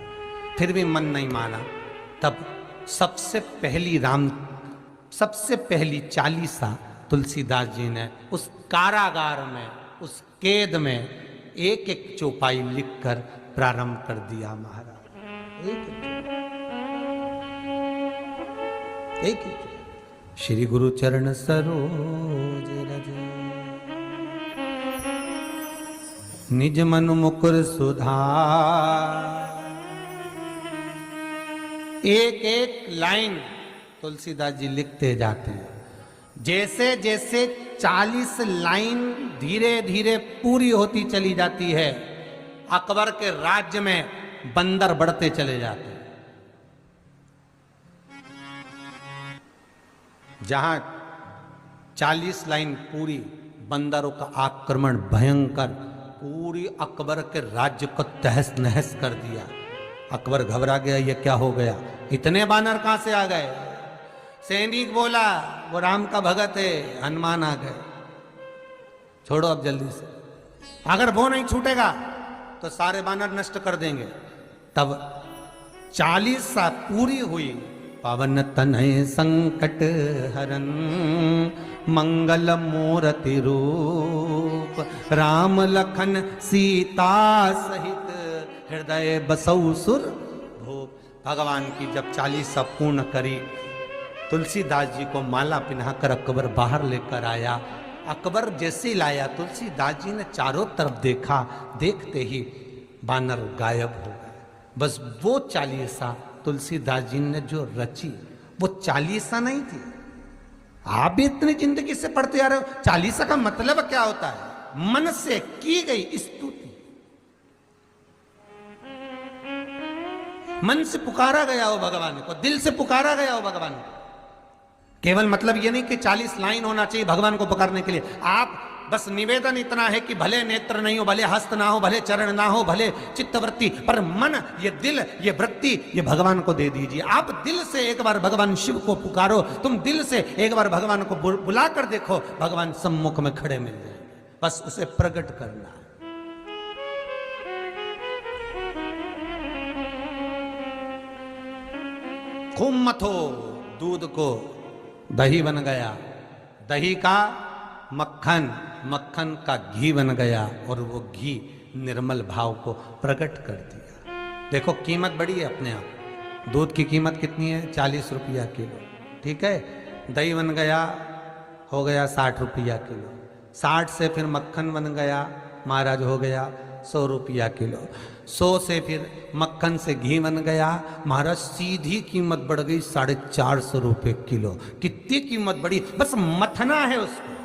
फिर भी मन नहीं माना। तब सबसे पहली चालीसा तुलसीदास जी ने उस कारागार में, उस कैद में एक एक चौपाई लिखकर प्रारंभ कर दिया महाराज। एक श्री गुरु चरण सरोज रज, निज मन मुकुर सुधार। एक एक लाइन तुलसीदास जी लिखते जाते हैं। जैसे जैसे 40 लाइन धीरे धीरे पूरी होती चली जाती है, अकबर के राज्य में बंदर बढ़ते चले जाते हैं। जहां 40 लाइन पूरी, बंदरों का आक्रमण भयंकर पूरी अकबर के राज्य को तहस नहस कर दिया। अकबर घबरा गया, ये क्या हो गया? इतने बानर कहां से आ गए? सैनिक बोला वो राम का भगत है, हनुमान आ गए, छोड़ो अब जल्दी से, अगर वो नहीं छूटेगा तो सारे बानर नष्ट कर देंगे। तब 40 सा पूरी हुई। पवन तनय संकट हरन मंगल मूर्ति रूप, राम लखन सीता सहित हृदय बसौ सुर भूप। भगवान की जब 40 पूर्ण करी, तुलसीदास जी को माला पहनाकर अकबर बाहर लेकर आया। अकबर जैसे लाया, तुलसीदास जी ने चारों तरफ देखा, देखते ही बानर गायब हो गए। बस वो 40 तुलसीदास जी ने जो रची, वो 40 नहीं थी। आप भी इतनी जिंदगी से पढ़ते आ रहे हो। 40 का मतलब क्या होता है? मन से की गई स्तुति, मन से पुकारा गया हो भगवान को, दिल से पुकारा गया हो भगवान को। केवल मतलब ये नहीं कि 40 लाइन होना चाहिए भगवान को पुकारने के लिए। आप बस निवेदन इतना है कि भले नेत्र नहीं हो, भले हस्त ना हो, भले चरण ना हो, भले चित्तवृत्ति, पर मन, ये दिल, ये वृत्ति, ये भगवान को दे दीजिए। आप दिल से एक बार भगवान शिव को पुकारो, तुम दिल से एक बार भगवान को बुला कर देखो, भगवान सम्मुख में खड़े मिल जाएंगे। बस उसे प्रकट करना है। खूब मथो, दूध को दही बन गया। दही का मक्खन, मक्खन का घी बन गया और वो घी निर्मल भाव को प्रकट कर दिया। देखो कीमत बड़ी है अपने आप। दूध की कीमत कितनी है? 40 रुपया किलो, ठीक है। दही बन गया, हो गया 60 रुपया किलो। 60 से फिर मक्खन बन गया महाराज, हो गया 100 रुपया किलो। 100 से फिर मक्खन से घी बन गया महाराज, सीधी कीमत बढ़ गई 450 रुपये किलो। कितनी कीमत बढ़ी, बस मथना है उसको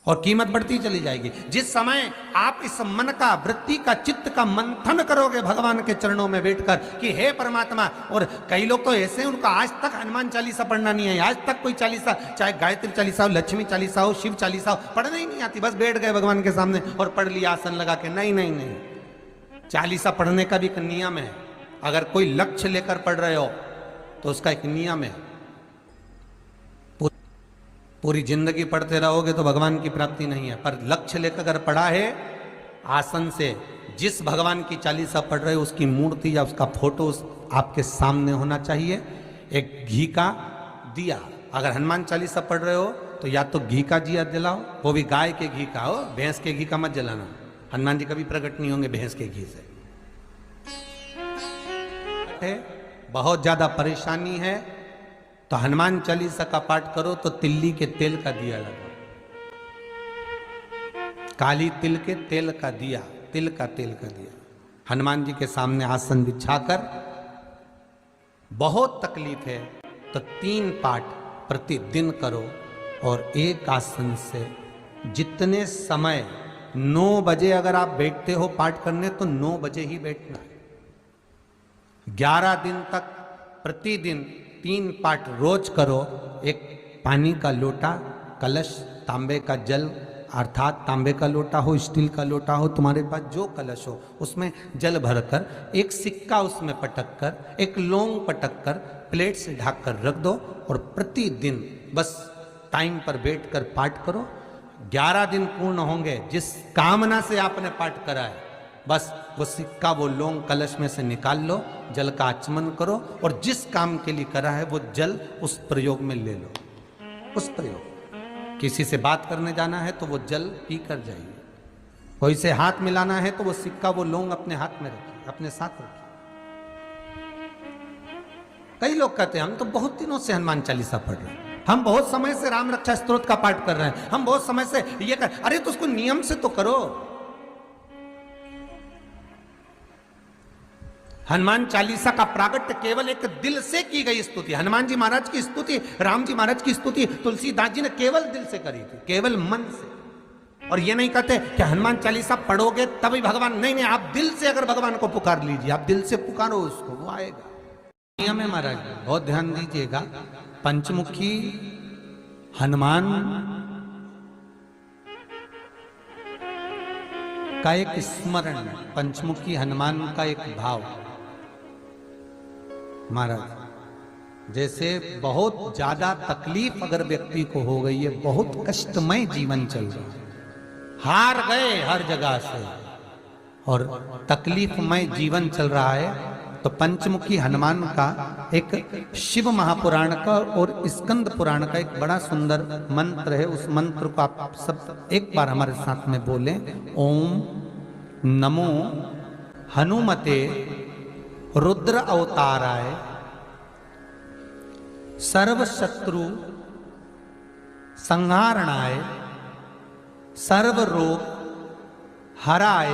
और कीमत बढ़ती चली जाएगी। जिस समय आप इस मन का, वृत्ति का, चित्त का मंथन करोगे भगवान के चरणों में बैठकर कि हे परमात्मा। और कई लोग तो ऐसे हैं उनका आज तक हनुमान चालीसा पढ़ना नहीं है, आज तक कोई चालीसा, चाहे गायत्री चालीसा हो, लक्ष्मी चालीसा हो, शिव चालीसा हो, पढ़ना ही नहीं आती। बस बैठ गए भगवान के सामने और पढ़ लिया आसन लगा के। नहीं नहीं नहीं, चालीसा पढ़ने का भी एक नियम है। अगर कोई लक्ष्य लेकर पढ़ रहे हो तो उसका एक नियम है। पूरी जिंदगी पढ़ते रहोगे तो भगवान की प्राप्ति नहीं है, पर लक्ष्य लेकर अगर पढ़ा है आसन से, जिस भगवान की चालीसा पढ़ रहे हो उसकी मूर्ति या उसका फोटो आपके सामने होना चाहिए। एक घी का दिया, अगर हनुमान चालीसा पढ़ रहे हो तो या तो घी का दिया जलाओ, वो भी गाय के घी का हो, भैंस के घी का मत जलाना। हनुमान जी कभी प्रकट नहीं होंगे भैंस के घी से। बहुत ज्यादा परेशानी है तो हनुमान चालीसा का पाठ करो तो तिल्ली के तेल का दिया लगाओ, काली तिल के तेल का दिया, तिल का तेल का दिया हनुमान जी के सामने आसन बिछाकर। बहुत तकलीफ है तो 3 पाठ प्रतिदिन करो और एक आसन से जितने समय 9 बजे अगर आप बैठते हो पाठ करने तो 9 बजे ही बैठना है। 11 दिन तक प्रतिदिन 3 पाठ रोज करो। एक पानी का लोटा, कलश, तांबे का जल अर्थात तांबे का लोटा हो, स्टील का लोटा हो, तुम्हारे पास जो कलश हो उसमें जल भरकर, एक सिक्का उसमें पटक कर, एक लौंग पटक कर प्लेट से ढक कर रख दो और प्रतिदिन बस टाइम पर बैठकर पाठ करो। 11 दिन पूर्ण होंगे, जिस कामना से आपने पाठ करा है बस वो सिक्का, वो लौंग कलश में से निकाल लो, जल का आचमन करो और जिस काम के लिए करा है वो जल उस प्रयोग में ले लो। उस प्रयोग, किसी से बात करने जाना है तो वो जल पी कर जाइए, कोई से हाथ मिलाना है तो वो सिक्का, वो लौंग अपने हाथ में रखिए, अपने साथ रखिए। कई लोग कहते हैं हम तो बहुत दिनों से हनुमान चालीसा पढ़ रहे हैं, हम बहुत समय से राम रक्षा स्तोत्र का पाठ कर रहे हैं, हम बहुत समय से ये कर। अरे तो उसको नियम से तो करो। हनुमान चालीसा का प्रागट्य केवल एक दिल से की गई स्तुति। हनुमान जी महाराज की स्तुति, राम जी महाराज की स्तुति तुलसीदास जी ने केवल दिल से करी थी, केवल मन से। और ये नहीं कहते कि हनुमान चालीसा पढ़ोगे तभी भगवान, नहीं नहीं, आप दिल से अगर भगवान को पुकार लीजिए, आप दिल से पुकारो उसको, वो आएगा। नियम है महाराज, बहुत ध्यान दीजिएगा। पंचमुखी हनुमान का एक स्मरण, पंचमुखी हनुमान का एक भाव। महाराज जैसे बहुत ज्यादा तकलीफ अगर व्यक्ति को हो गई है, बहुत कष्टमय जीवन चल रहा है, हार गए हर जगह से और तकलीफमय जीवन चल रहा है, तो पंचमुखी हनुमान का एक शिव महापुराण का और स्कंद पुराण का एक बड़ा सुंदर मंत्र है। उस मंत्र को आप सब एक बार हमारे साथ में बोलें। ओम नमो हनुमते रुद्र अवताराय सर्व शत्रु संहारणाय सर्व रोग हराय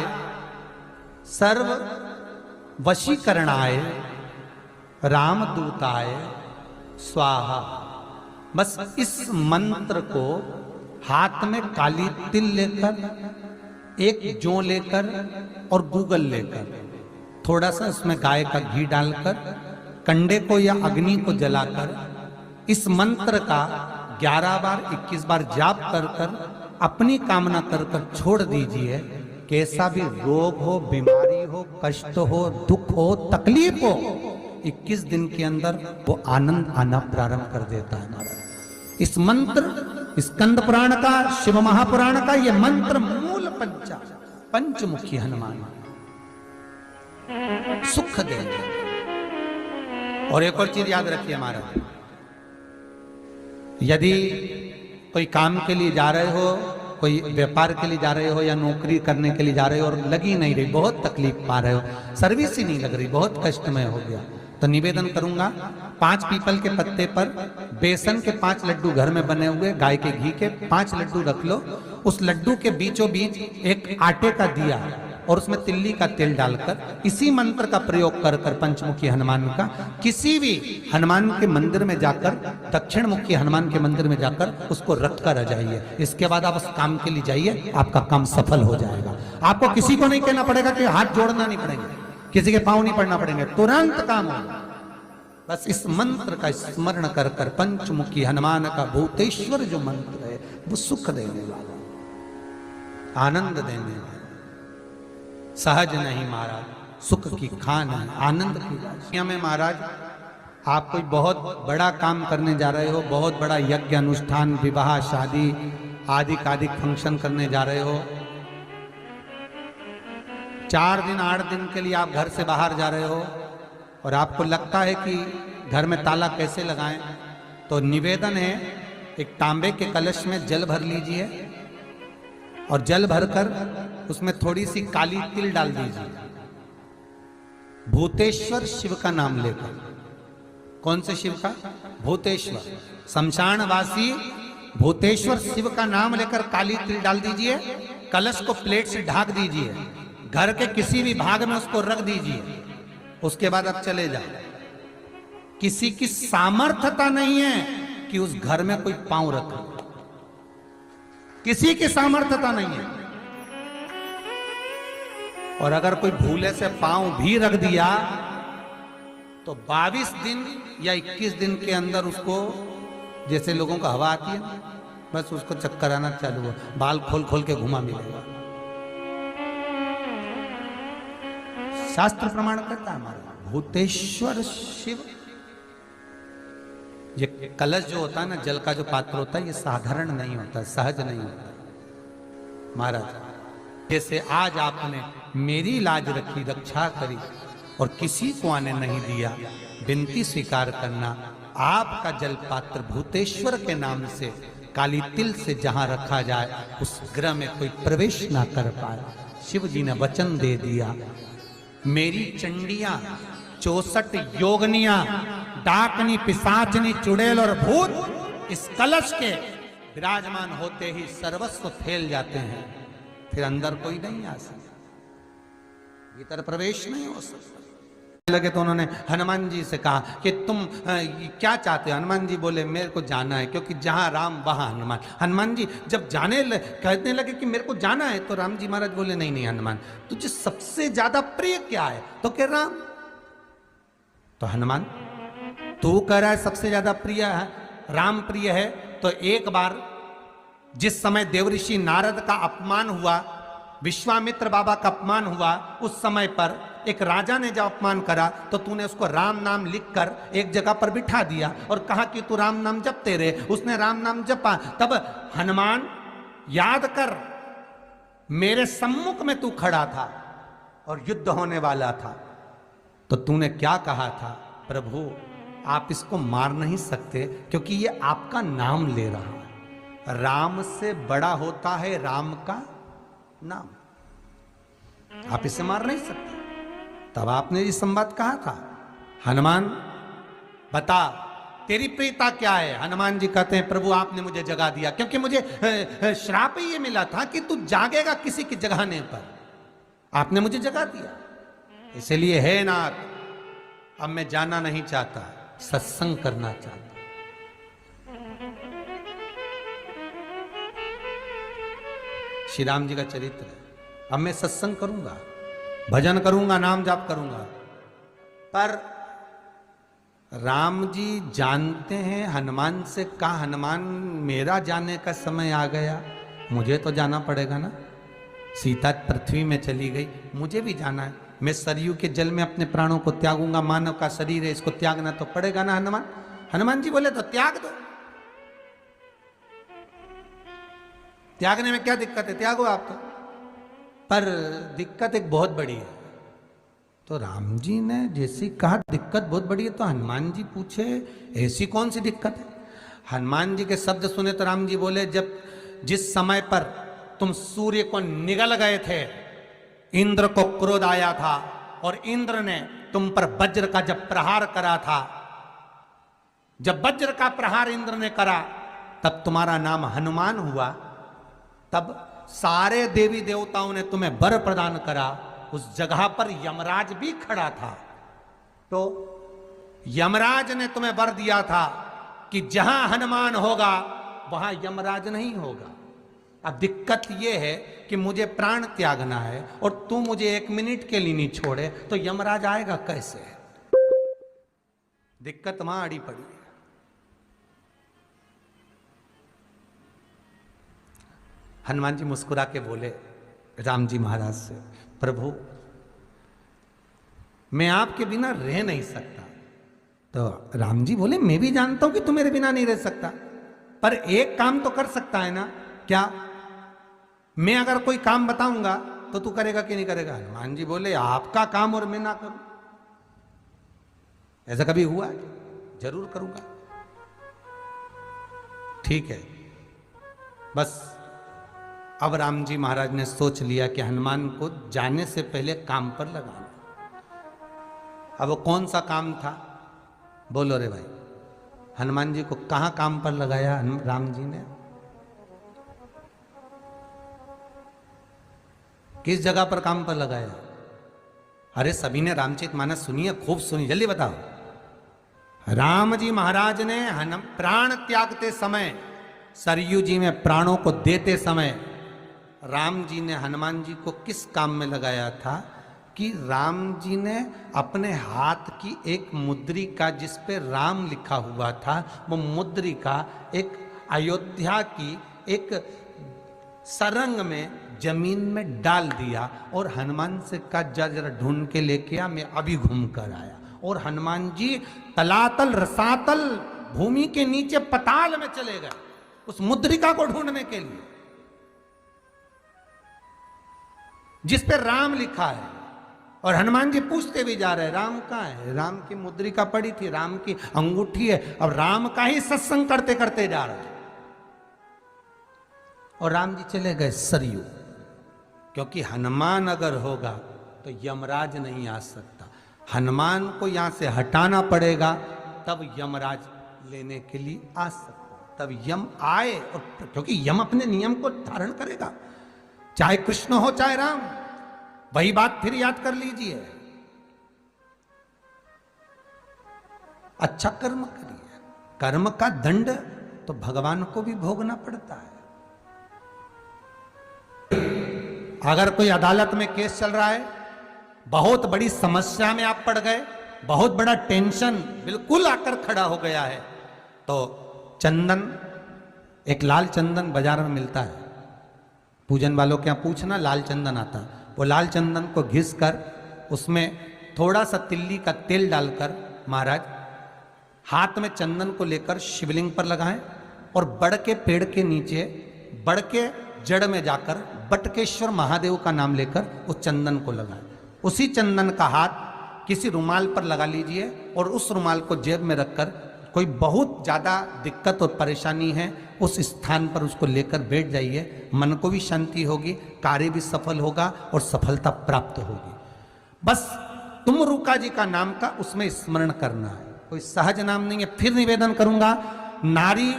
सर्व वशीकरणाय रामदूताय स्वाहा। बस इस मंत्र को हाथ में काली तिल लेकर, एक जौ लेकर और गूगल लेकर, थोड़ा सा उसमें गाय का घी डालकर, कंडे को या अग्नि को जलाकर इस मंत्र का 11 बार 21 बार जाप कर कर अपनी कामना कर कर छोड़ दीजिए। कैसा भी रोग हो, बीमारी हो, कष्ट हो, दुख हो, तकलीफ हो, 21 दिन के अंदर वो आनंद आना प्रारंभ कर देता है महाराज। इस मंत्र, स्कंद पुराण का, शिव महापुराण का ये मंत्र मूल पंचमुखी हनुमान सुख देंगे। और एक और चीज याद रखिए महाराज, यदि कोई काम के लिए जा रहे हो, कोई व्यापार के लिए जा रहे हो या नौकरी करने के लिए जा रहे हो और लगी नहीं रही, बहुत तकलीफ पा रहे हो, सर्विस ही नहीं लग रही, बहुत कष्टमय हो गया, तो निवेदन करूंगा 5 पीपल के पत्ते पर बेसन के 5 लड्डू घर में बने हुए गाय के घी के 5 लड्डू रख लो। उस लड्डू के बीचों बीच एक आटे का दिया और उसमें तिल्ली का तेल डालकर इसी मंत्र का प्रयोग कर कर पंचमुखी हनुमान का किसी भी हनुमान के मंदिर में जाकर, दक्षिण मुखी हनुमान के मंदिर में जाकर उसको रख कर आ जाइए। इसके बाद आप उस काम के लिए जाइए, आपका काम सफल हो जाएगा। आपको किसी को नहीं कहना पड़ेगा कि हाथ जोड़ना नहीं पड़ेगा, किसी के पांव नहीं पड़ना पड़ेंगे, तुरंत काम होगा। बस इस मंत्र का स्मरण कर कर पंचमुखी हनुमान का भूतेश्वर जो मंत्र है वो सुख देने वाला, आनंद देने वाला, सहज नहीं महाराज, सुख की खान है, आनंद की राशि में। महाराज आप कोई बहुत बड़ा काम करने जा रहे हो, बहुत बड़ा यज्ञ अनुष्ठान, विवाह, शादी आदि फंक्शन करने जा रहे हो, 4 दिन 8 दिन के लिए आप घर से बाहर जा रहे हो और आपको लगता है कि घर में ताला कैसे लगाएं, तो निवेदन है एक तांबे के कलश में जल भर लीजिए और जल भरकर उसमें थोड़ी सी काली तिल डाल दीजिए, भूतेश्वर शिव का नाम लेकर। कौन से शिव का? भूतेश्वर, शमशानवासी भूतेश्वर शिव का नाम लेकर काली तिल डाल दीजिए, कलश को प्लेट से ढक दीजिए, घर के किसी भी भाग में उसको रख दीजिए। उसके बाद आप चले जाओ। किसी की सामर्थ्यता नहीं है कि उस घर में कोई पांव रखे, किसी की सामर्थ्यता नहीं है। और अगर कोई भूले से पांव भी रख दिया तो 22 दिन या 21 दिन के अंदर उसको, जैसे लोगों को हवा आती है, बस उसको चक्कर आना चालू हो, बाल खोल खोल के घुमा मिलेगा। शास्त्र प्रमाण करता है हमारा भूतेश्वर शिव। ये कलश जो होता है ना, जल का जो पात्र होता है, ये साधारण नहीं होता, सहज नहीं होता महाराज। जैसे आज आपने मेरी लाज रखी, रक्षा करी और किसी को आने नहीं दिया, विनती स्वीकार करना। आपका जल पात्र भूतेश्वर के नाम से काली तिल से जहां रखा जाए उस गृह में कोई प्रवेश ना कर पाए। शिव जी ने वचन दे दिया, मेरी चंडियां 64 योगनियां, डाकनी, पिशाचनी, चुड़ैल और भूत इस कलश के विराजमान होते ही सर्वस्व फैल जाते हैं, फिर अंदर कोई नहीं आ सकता, भीतर प्रवेश नहीं हो सकता। लगे तो उन्होंने हनुमान जी से कहा कि तुम क्या चाहते हो? हनुमान जी बोले मेरे को जाना है, क्योंकि जहां राम वहां हनुमान। हनुमान जी जब कहने लगे कि मेरे को जाना है, तो राम जी महाराज बोले नहीं नहीं हनुमान, तुझे सबसे ज्यादा प्रिय क्या है? तो कह राम। तो हनुमान तू कह रहा है सबसे ज्यादा प्रिय है राम प्रिय है, तो एक बार जिस समय देवऋषि नारद का अपमान हुआ, विश्वामित्र बाबा का अपमान हुआ, उस समय पर एक राजा ने जब अपमान करा तो तूने उसको राम नाम लिखकर एक जगह पर बिठा दिया और कहा कि तू राम नाम जपते रहे। उसने राम नाम जपा। तब हनुमान याद कर, मेरे सम्मुख में तू खड़ा था और युद्ध होने वाला था, तो तूने क्या कहा था? प्रभु आप इसको मार नहीं सकते क्योंकि ये आपका नाम ले रहा है। राम से बड़ा होता है राम का नाम, आप इसे मार नहीं सकते। तब आपने ये संवाद कहा था, हनुमान बता तेरी प्रियता क्या है? हनुमान जी कहते हैं प्रभु आपने मुझे जगा दिया, क्योंकि मुझे श्राप ही ये मिला था कि तू जागेगा किसी की जगाने पर, आपने मुझे जगा दिया। इसलिए है नाथ, अब मैं जाना नहीं चाहता, सत्संग करना चाहता। श्री राम जी का चरित्र है। अब मैं सत्संग करूंगा, भजन करूंगा, नाम जाप करूंगा, पर राम जी जानते हैं, हनुमान से कहा हनुमान मेरा जाने का समय आ गया, मुझे तो जाना पड़ेगा ना। सीता पृथ्वी में चली गई, मुझे भी जाना है। मैं सरयू के जल में अपने प्राणों को त्यागूंगा, मानव का शरीर है, इसको त्यागना तो पड़ेगा ना हनुमान। हनुमान जी बोले तो त्याग दो, त्यागने में क्या दिक्कत है, त्यागो आप तो। पर दिक्कत एक बहुत बड़ी है। तो राम जी ने जैसे कहा दिक्कत बहुत बड़ी है, तो हनुमान जी पूछे ऐसी कौन सी दिक्कत है? हनुमान जी के शब्द सुने तो राम जी बोले, जब जिस समय पर तुम सूर्य को निगल गए थे, इंद्र को क्रोध आया था और इंद्र ने तुम पर वज्र का जब प्रहार करा था, जब वज्र का प्रहार इंद्र ने करा तब तुम्हारा नाम हनुमान हुआ। तब सारे देवी देवताओं ने तुम्हें वर प्रदान करा। उस जगह पर यमराज भी खड़ा था, तो यमराज ने तुम्हें वर दिया था कि जहां हनुमान होगा वहां यमराज नहीं होगा। अब दिक्कत यह है कि मुझे प्राण त्यागना है और तू मुझे 1 मिनट के लिए नहीं छोड़े, तो यमराज आएगा कैसे? दिक्कत वहां अड़ी पड़ी है। हनुमान जी मुस्कुरा के बोले राम जी महाराज से, प्रभु मैं आपके बिना रह नहीं सकता। तो राम जी बोले, मैं भी जानता हूं कि तू मेरे बिना नहीं रह सकता, पर एक काम तो कर सकता है ना। क्या? मैं अगर कोई काम बताऊंगा तो तू करेगा कि नहीं करेगा? हनुमान जी बोले, आपका काम और मैं ना करूं, ऐसा कभी हुआ है? जरूर करूंगा। ठीक है। बस अब राम जी महाराज ने सोच लिया कि हनुमान को जाने से पहले काम पर लगाना। अब वो कौन सा काम था? बोलो रे भाई। हनुमान जी को कहां काम पर लगाया राम जी ने? किस जगह पर काम पर लगाया? अरे सभी ने रामचरितमानस सुनी है, खूब सुनी, जल्दी बताओ। राम जी महाराज ने प्राण त्यागते समय, सरयू जी में प्राणों को देते समय, राम जी ने हनुमान जी को किस काम में लगाया था कि राम जी ने अपने हाथ की एक मुद्रिका जिस पे राम लिखा हुआ था, वो मुद्रिका एक अयोध्या की एक सरंग में जमीन में डाल दिया और हनुमान से कहा जरा ढूंढ के लेके आ, मैं अभी घूम कर आया। और हनुमान जी तलातल रसातल भूमि के नीचे पताल में चले गए उस मुद्रिका को ढूंढने के लिए जिस पे राम लिखा है। और हनुमान जी पूछते भी जा रहे, राम कहाँ है? राम की मुद्रिका पड़ी थी, राम की अंगूठी है। अब राम का ही सत्संग करते करते जा रहे हैं और राम जी चले गए सरयू, क्योंकि हनुमान अगर होगा तो यमराज नहीं आ सकता। हनुमान को यहां से हटाना पड़ेगा तब यमराज लेने के लिए आ सकता, तब यम आए। और क्योंकि यम अपने नियम को धारण करेगा, चाहे कृष्ण हो चाहे राम। वही बात फिर याद कर लीजिए, अच्छा कर्म करिए, कर्म का दंड तो भगवान को भी भोगना पड़ता है। अगर कोई अदालत में केस चल रहा है, बहुत बड़ी समस्या में आप पड़ गए, बहुत बड़ा टेंशन बिल्कुल आकर खड़ा हो गया है, तो चंदन, एक लाल चंदन बाजार में मिलता है, पूजन वालों के यहाँ पूछना, लाल चंदन आता। वो लाल चंदन को घिस कर उसमें थोड़ा सा तिल्ली का तेल डालकर महाराज हाथ में चंदन को लेकर शिवलिंग पर लगाएं और बड़ के पेड़ के नीचे, बड़ के जड़ में जाकर बटकेश्वर महादेव का नाम लेकर उस चंदन को लगाएं। उसी चंदन का हाथ किसी रुमाल पर लगा लीजिए और उस रुमाल को जेब में रखकर, कोई बहुत ज़्यादा दिक्कत और परेशानी है उस स्थान पर उसको लेकर बैठ जाइए, मन को भी शांति होगी, कार्य भी सफल होगा और सफलता प्राप्त होगी। बस तुमरुका जी का नाम का उसमें स्मरण करना है, कोई सहज नाम नहीं है। फिर निवेदन करूंगा, नारी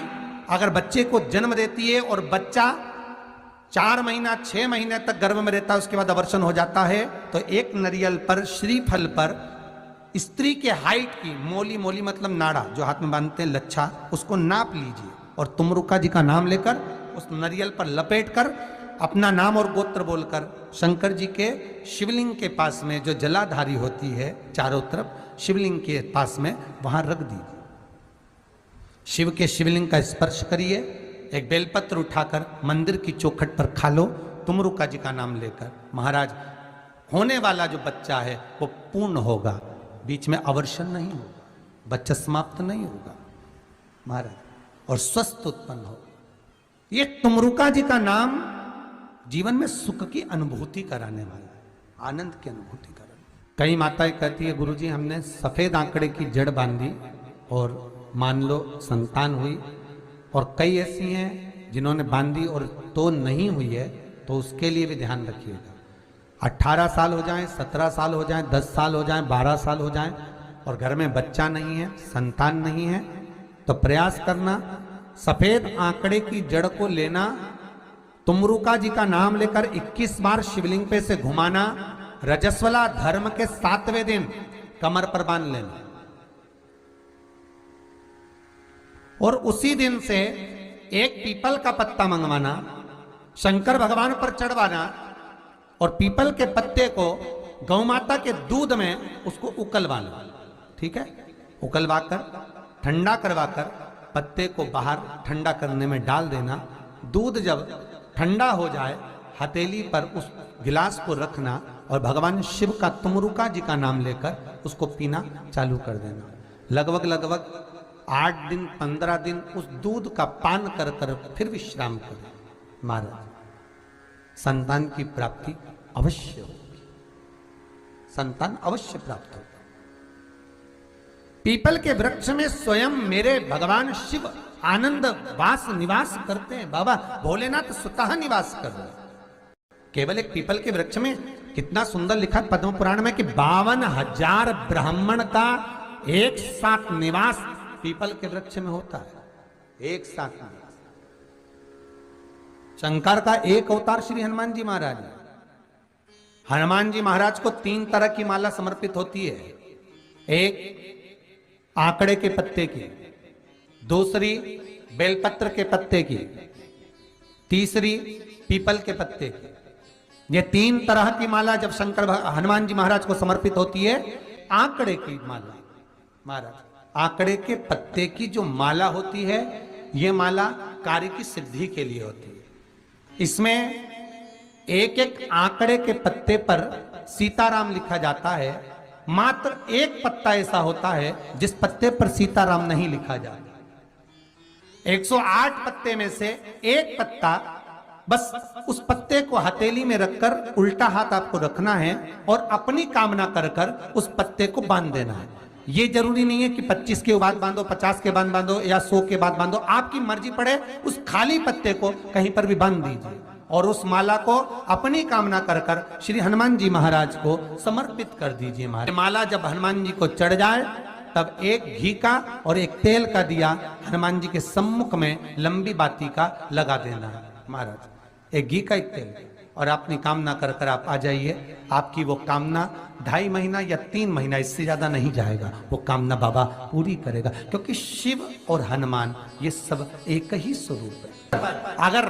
अगर बच्चे को जन्म देती है और बच्चा 4 महीना 6 महीने तक गर्भ में रहता है, उसके बाद अवर्षण हो जाता है, तो एक नारियल पर, श्रीफल पर स्त्री के हाइट की मोली, मोली मतलब नाड़ा जो हाथ में बांधते हैं, लच्छा, उसको नाप लीजिए और तुमरुका जी का नाम लेकर उस नारियल पर लपेट कर अपना नाम और गोत्र बोलकर शंकर जी के शिवलिंग के पास में जो जलाधारी होती है चारों तरफ शिवलिंग के पास में, वहां रख दीजिए। शिव के शिवलिंग का स्पर्श करिए, एक बेलपत्र उठाकर मंदिर की चौखट पर खा लो तुमरुका जी का नाम लेकर। महाराज होने वाला जो बच्चा है वो पूर्ण होगा, बीच में अवर्षण नहीं होगा, बच्चा समाप्त नहीं होगा महाराज, और स्वस्थ उत्पन्न होगा। ये तुमरुका जी का नाम जीवन में सुख की अनुभूति कराने वाला है, आनंद की अनुभूति कराने। कई माताएं कहती है, गुरुजी हमने सफेद आंकड़े की जड़ बांधी और मान लो संतान हुई, और कई ऐसी हैं जिन्होंने बांधी और तो नहीं हुई है, तो उसके लिए भी ध्यान रखिएगा। 18 साल हो जाएं, 17 साल हो जाएं, 10 साल हो जाएं, 12 साल हो जाएं और घर में बच्चा नहीं है, संतान नहीं है, तो प्रयास करना सफेद आंकड़े की जड़ को लेना, तुमरुका जी का नाम लेकर 21 बार शिवलिंग पे से घुमाना, रजस्वला धर्म के 7वें दिन कमर पर बांध लेना और उसी दिन से एक पीपल का पत्ता मंगवाना, शंकर भगवान पर चढ़वाना और पीपल के पत्ते को गौ माता के दूध में उसको उकलवाना। ठीक है, उकलवाकर ठंडा करवाकर पत्ते को बाहर ठंडा करने में डाल देना। दूध जब ठंडा हो जाए हथेली पर उस गिलास को रखना और भगवान शिव का तुमरुका जी का नाम लेकर उसको पीना चालू कर देना। लगभग 8 दिन 15 दिन उस दूध का पान कर कर फिर विश्राम करें। महाराज, संतान की प्राप्ति अवश्य होगी, संतान अवश्य प्राप्त होगा। पीपल के वृक्ष में स्वयं मेरे भगवान शिव आनंद वास निवास करते हैं। बाबा भोलेनाथ स्वतः निवास कर रहे हैं। केवल एक पीपल के वृक्ष में कितना सुंदर लिखा पद्म पुराण में कि 52,000 ब्राह्मण का एक साथ निवास पीपल के वृक्ष में होता है। एक साथ निवास। शंकर का एक अवतार श्री हनुमान जी महाराज है। हनुमान जी महाराज को 3 तरह की माला समर्पित होती है। एक आंकड़े के पत्ते की, दूसरी बेलपत्र के पत्ते की, तीसरी पीपल के पत्ते की। ये 3 तरह की माला जब शंकर हनुमान जी महाराज को समर्पित होती है। आंकड़े की माला, महाराज आंकड़े के पत्ते की जो माला होती है, ये माला कार्य की सिद्धि के लिए होती है। इसमें एक एक आंकड़े के पत्ते पर सीताराम लिखा जाता है। मात्र एक पत्ता ऐसा होता है जिस पत्ते पर सीताराम नहीं लिखा जाता। 108 पत्ते में से एक पत्ता, बस उस पत्ते को हथेली में रखकर उल्टा हाथ आपको रखना है और अपनी कामना कर कर उस पत्ते को बांध देना है। ये जरूरी नहीं है कि 25 के बाद बांधो, 50 के बाद बांधो या 100 के बाद बांधो, आपकी मर्जी पड़े। उस खाली पत्ते को कहीं पर भी बांध दीजिए और उस माला को अपनी कामना कर कर श्री हनुमान जी महाराज को समर्पित कर दीजिए। माला जब हनुमान जी को चढ़ जाए तब एक घी का और एक तेल का दिया हनुमान जी के सम्मुख में लंबी बाती का लगा देना है। महाराज एक घी का एक तेल, और अपनी कामना कर कर आप आ जाइए। आपकी वो कामना 2.5 महीना या 3 महीना, इससे ज्यादा नहीं जाएगा, वो कामना बाबा पूरी करेगा। क्योंकि शिव और हनुमान ये सब एक ही स्वरूप है। अगर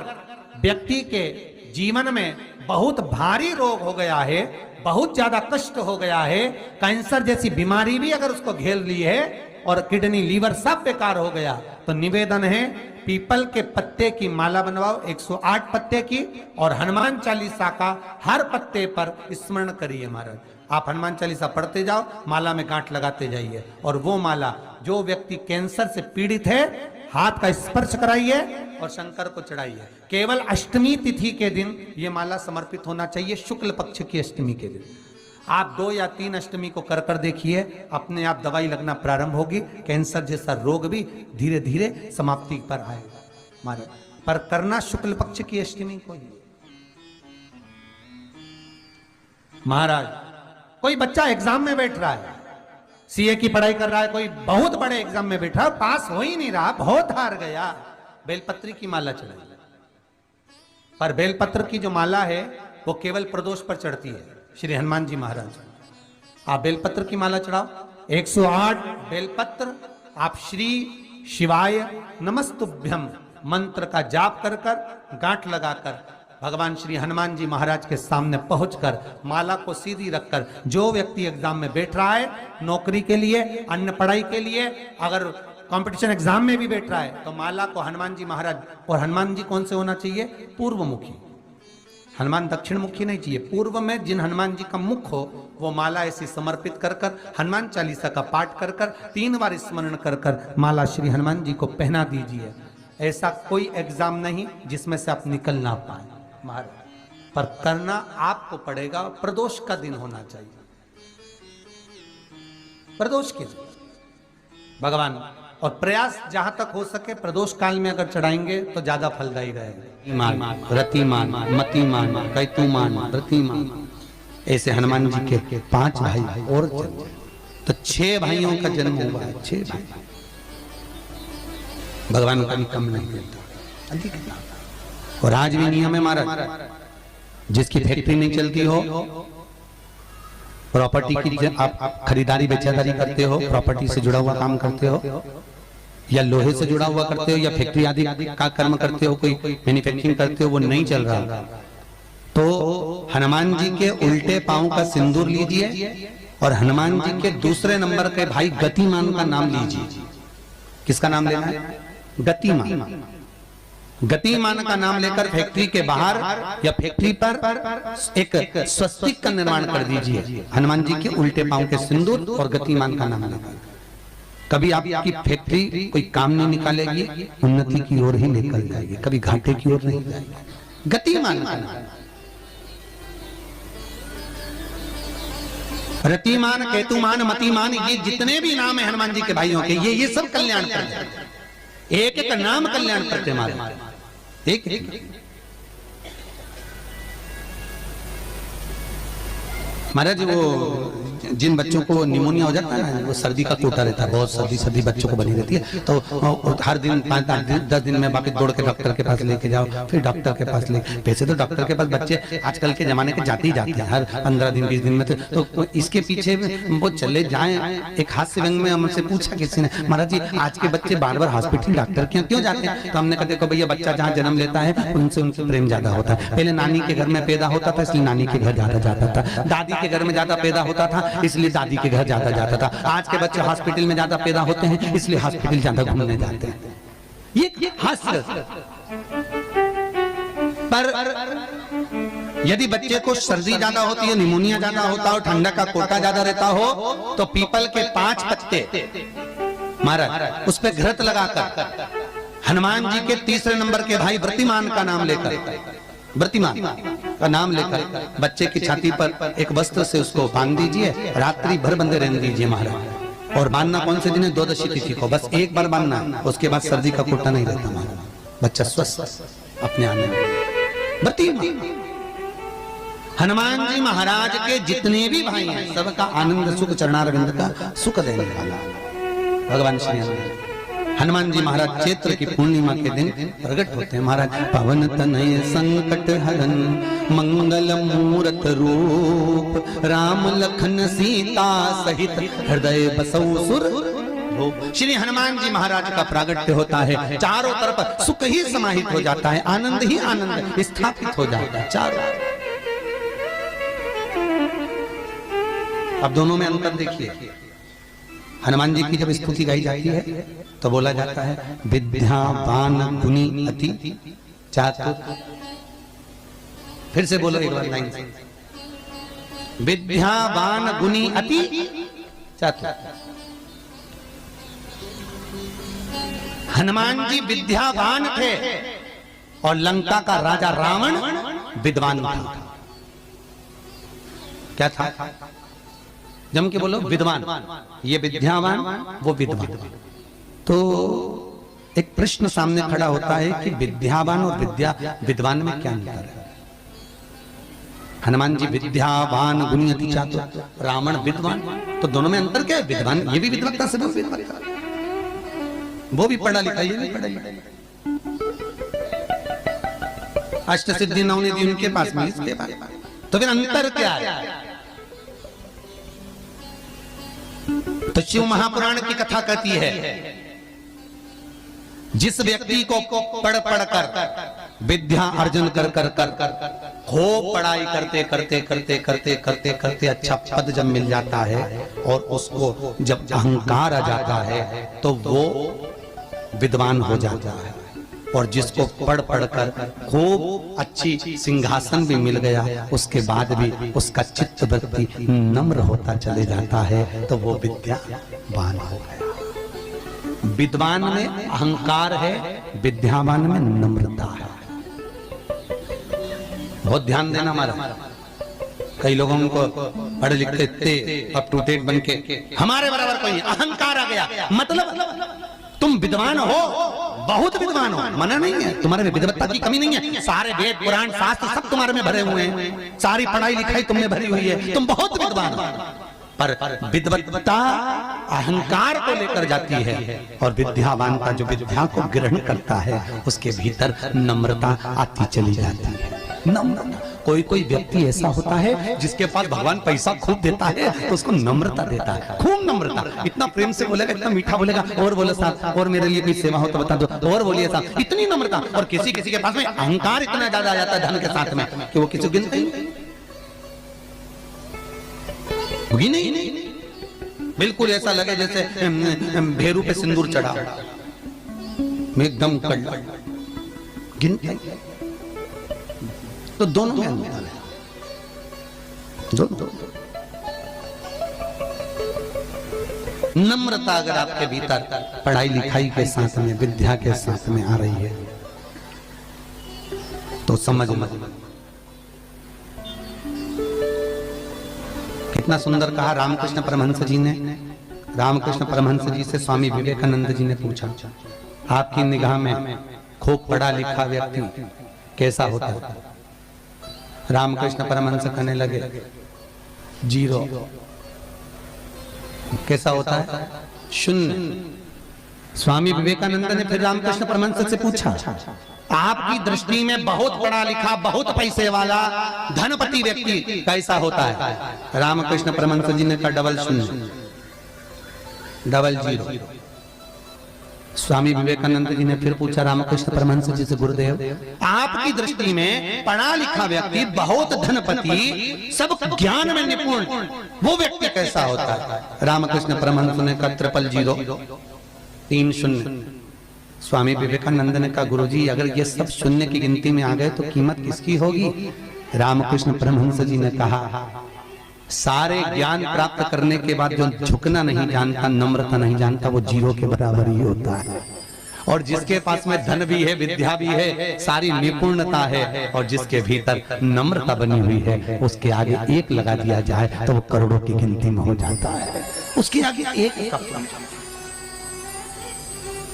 व्यक्ति के जीवन में बहुत भारी रोग हो गया है, बहुत ज्यादा कष्ट हो गया है, कैंसर जैसी बीमारी भी अगर उसको घेर ली है और किडनी लीवर सब बेकार हो गया, तो निवेदन है पीपल के पत्ते की माला बनवाओ 108 पत्ते की, और हनुमान चालीसा का हर पत्ते पर स्मरण करिए। महाराज आप हनुमान चालीसा पढ़ते जाओ, माला में गांठ लगाते जाइए, और वो माला जो व्यक्ति कैंसर से पीड़ित है हाथ का स्पर्श कराइए और शंकर को चढ़ाइए। केवल अष्टमी तिथि के दिन ये माला समर्पित होना चाहिए, शुक्ल पक्ष की अष्टमी के दिन। आप 2 या 3 अष्टमी को कर कर देखिए, अपने आप दवाई लगना प्रारंभ होगी। कैंसर जैसा रोग भी धीरे धीरे समाप्ति पर आएगा। महाराज पर करना शुक्ल पक्ष की अष्टमी को ही। महाराज कोई बच्चा एग्जाम में बैठ रहा है, सीए की पढ़ाई कर रहा है, कोई बहुत बड़े एग्जाम में बैठा, पास हो ही नहीं रहा, बहुत हार गया, बेलपत्री की माला चढ़ाई। पर बेलपत्र की जो माला है वो केवल प्रदोष पर चढ़ती है। श्री हनुमान जी महाराज आप बेलपत्र की माला चढ़ाओ, 108 बेलपत्र आप श्री शिवाय नमस्तुभ्यम मंत्र का जाप कर कर गांठ लगाकर भगवान श्री हनुमान जी महाराज के सामने पहुंचकर माला को सीधी रखकर, जो व्यक्ति एग्जाम में बैठ रहा है, नौकरी के लिए, अन्य पढ़ाई के लिए, अगर कंपटीशन एग्जाम में भी बैठ रहा है, तो माला को हनुमान जी महाराज, और हनुमान जी कौन से होना चाहिए? पूर्वमुखी। हनुमान दक्षिण मुखी नहीं चाहिए, पूर्व में जिन हनुमान जी का मुख हो वो माला ऐसी समर्पित कर कर हनुमान चालीसा का पाठ कर कर 3 बार स्मरण कर कर माला श्री हनुमान जी को पहना दीजिए। ऐसा कोई एग्जाम नहीं जिसमें से आप निकल ना पाए महाराज, पर करना आपको पड़ेगा। प्रदोष का दिन होना चाहिए, प्रदोष के दिन भगवान और प्रयास जहां तक हो सके प्रदोष काल में अगर चढ़ाएंगे तो ज्यादा फलदायी रहेगा। रतिमान, मतिमान, कैतुमान, व्रतिमान, ऐसे हनुमान जी के 5 भाई और तो 6 भाइयों का जन्म हुआ है। 6 भाई भगवान कभी कम नहीं देता, अधिक। और आज भी नियम है महाराज, जिसकी फैक्ट्री नहीं चलती हो, प्रॉपर्टी की आप खरीदारी बेचादारी करते हो, प्रॉपर्टी से जुड़ा हुआ काम करते हो, या लोहे से जुड़ा हुआ करते हो, या फैक्ट्री आदि का कर्म करते हो, कोई मैन्युफैक्चरिंग करते हो, वो नहीं चल रहा, तो हनुमान जी के उल्टे पांव का सिंदूर लीजिए और हनुमान जी के दूसरे नंबर के भाई गतिमान का नाम लीजिए। किसका नाम लेना है? गतिमान। गतिमान का नाम लेकर फैक्ट्री के बाहर या फैक्ट्री पर एक स्वस्तिक का निर्माण कर दीजिए, हनुमान जी के उल्टे पांव के सिंदूर और गतिमान का नाम लेकर। कभी आपकी फैक्ट्री कोई काम नहीं निकालेगी, उन्नति की ओर ही निकल जाएगी, कभी घाटे की ओर नहीं जाएगी। गतिमान का नाम, रतिमान, केतुमान, मतिमान, ये जितने भी नाम है हनुमान जी के भाइयों के, ये सब कल्याण करते हैं। एक एक नाम कल्याण करते मारे, एक महाराज। वो जिन बच्चों को निमोनिया हो जाता है ना, वो सर्दी का कोटा रहता है, बहुत सर्दी बच्चों को बनी रहती है, तो हर दिन 5-10 दिन में वापस दौड़ के डॉक्टर के पास लेके जाओ, फिर डॉक्टर के पास ले। वैसे तो डॉक्टर के पास बच्चे आजकल के जमाने के जाते ही जाते हैं, हर 15 दिन 20 दिन में। तो इसके पीछे वो चले जाए। एक हास्य व्यंग में हमसे पूछा किसी ने, महाराज जी आज के बच्चे बार बार हॉस्पिटल डॉक्टर के क्यों जाते हैं? तो हमने कहा देखो भैया, बच्चा जहाँ जन्म लेता है उनसे उनसे प्रेम ज्यादा होता है। पहले नानी के घर में पैदा होता था, इसलिए नानी के घर ज्यादा जाता था। दादी के घर में ज्यादा पैदा होता था, इसलिए दादी के घर ज्यादा जाता था। आज के बच्चे हॉस्पिटल में ज्यादा पैदा होते हैं, इसलिए हॉस्पिटल ज्यादा घूमने जाते हैं। ये हास्य। पर यदि बच्चे को सर्दी ज्यादा होती है, निमोनिया ज्यादा होता हो, ठंडक का कोटा ज्यादा रहता हो, तो पीपल के 5 पत्ते महाराज उस पर घृत लगाकर हनुमान जी के तीसरे नंबर के भाई व्रतिमान का नाम लेकर, व्रतिमान का नाम लेकर बच्चे की छाती पर एक वस्त्र से उसको बांध दीजिए, रात्रि भर बंधे रहने दीजिए महाराज। और बांधना कौन से दिन है? 12 तिथि को, बस एक बार बांधना, उसके बाद सर्दी का कोटा नहीं रहता महाराज, बच्चा स्वस्थ अपने आने में। व्रतिमान हनुमान जी महाराज के जितने भी भाई हैं, सबका आनंद सुख चरणारविंद का सुख देने वाला भगवान श्री हनुमान जी महाराज चैत्र की पूर्णिमा के दिन प्रकट होते हैं महाराज। पवन तनय संकट हरन मंगल मूरत रूप, राम लखन सीता सहित हृदय बसौ सुर। श्री हनुमान जी महाराज का प्रागट्य होता है, चारों तरफ सुख ही समाहित हो जाता है, आनंद ही आनंद स्थापित हो जाता है चारों। अब दोनों में अंतर देखिए। हनुमान जी की जब स्तुति गाई जाती है तो बोला जाता है विद्यावान गुणी अति चातुर। फिर से बोलो एक बार लाइन से, विद्यावान गुणी अति चातुर। हनुमान जी विद्यावान थे और लंका का राजा रावण विद्वान था। क्या था? जम के बोलो विद्वान। ये विद्यावान, वो विद्वान। तो एक प्रश्न सामने खड़ा होता है कि विद्यावान और विद्वान में क्या अंतर है? हनुमान जी विद्यावान गुणी अति चातुर, रावण विद्वान, तो दोनों में अंतर क्या है? विद्वान ये भी विद्वत्ता से विद्वत्ता, वो भी पढ़ा लिखा, ये भी पढ़ा लिखा। अष्ट सिद्धि नवनिधि उनके पास में, इसके पास। तो फिर अंतर क्या है? तो शिव महापुराण की कथा कहती है, जिस व्यक्ति को पढ़ कर विद्या अर्जन कर खूब पढ़ाई करते करते करते करते करते करते अच्छा पद जब मिल जाता है और उसको जब अहंकार आ जाता है तो वो विद्वान हो जाता है। और जिसको पढ़ कर खूब अच्छी सिंहासन भी मिल गया, उसके बाद भी उसका चित्त वृत्ति नम्र होता चले जाता है, तो वो विद्यावान हो गया। विद्वान में अहंकार है, विद्यावान में नम्रता है। बहुत ध्यान देना हमारा। कई लोगों को पढ़ लिख के अप टू डेट बन के हमारे बराबर कोई अहंकार आ गया, मतलब तुम विद्वान हो, बहुत विद्वान हो, मना नहीं है, तुम्हारे में विद्वत्ता की कमी नहीं है, सारे वेद पुराण शास्त्र सब तुम्हारे में भरे हुए हैं, सारी पढ़ाई लिखाई तुमने भरी हुई है, तुम बहुत विद्वान हो। पर विद्वत्ता अहंकार को लेकर जाती है, और विद्यावान का जो विद्या को ग्रहण करता है उसके भीतर नम्रता आती चली जाती है। नम्रता, कोई कोई व्यक्ति ऐसा होता है जिसके पास भगवान पैसा खूब देता है तो उसको नम्रता देता है, खूब नम्रता, इतना प्रेम से बोलेगा, इतना मीठा बोलेगा, और बोलो साहब और मेरे लिए कोई सेवा हो तो बता दो, और बोलिए साहब, इतनी नम्रता। और किसी किसी के पास में अहंकार इतना ज्यादा आ जाता है धन के साथ में कि वो किसी गिनते ही होगी नहीं, बिल्कुल ऐसा लगे जैसे भेरू पे सिंदूर चढ़ा, एकदम कड़ा गिनते। तो दोनों में अंतर है, दोनों। नम्रता अगर आपके भीतर पढ़ाई लिखाई के साथ में, विद्या के साथ में आ रही है तो समझ मत। कितना सुंदर कहा रामकृष्ण परमहंस जी ने। रामकृष्ण परमहंस जी से स्वामी विवेकानंद जी ने पूछा, आपकी निगाह में खूब पढ़ा लिखा व्यक्ति कैसा होता है? रामकृष्ण परमहंस कहने लगे, जीरो। कैसा होता है? शून्य। स्वामी विवेकानंद ने फिर रामकृष्ण परमहंस से पूछा, आपकी दृष्टि में बहुत पढ़ा लिखा, बहुत पैसे वाला धनपति व्यक्ति कैसा होता है? रामकृष्ण परमहंस जी ने कहा, डबल शून्य, डबल जीरो। स्वामी विवेकानंद जी ने फिर पूछा रामकृष्ण परमहंस जी से, गुरुदेव आपकी दृष्टि में पढ़ा लिखा व्यक्ति, बहुत धनपति, सब ज्ञान में निपुण, वो व्यक्ति कैसा होता है? रामकृष्ण परमहंस ने कहा, ट्रिपल जीरो, 3 शून्य। स्वामी विवेकानंद ने कहा, गुरुजी अगर ये सब शून्य की गिनती में आ गए तो कीमत किसकी होगी? रामकृष्ण परमहंस जी ने कहा, सारे ज्ञान प्राप्त करने के बाद जो झुकना नहीं जानता, नम्रता नहीं जानता, वो जीरो के बराबर ही होता है। और जिसके पास में धन भी है, विद्या भी है, सारी निपुणता है, और जिसके भीतर नम्रता बनी हुई है, उसके आगे एक लगा दिया जाए तो वो करोड़ों की गिनती में हो जाता है। उसके आगे एक का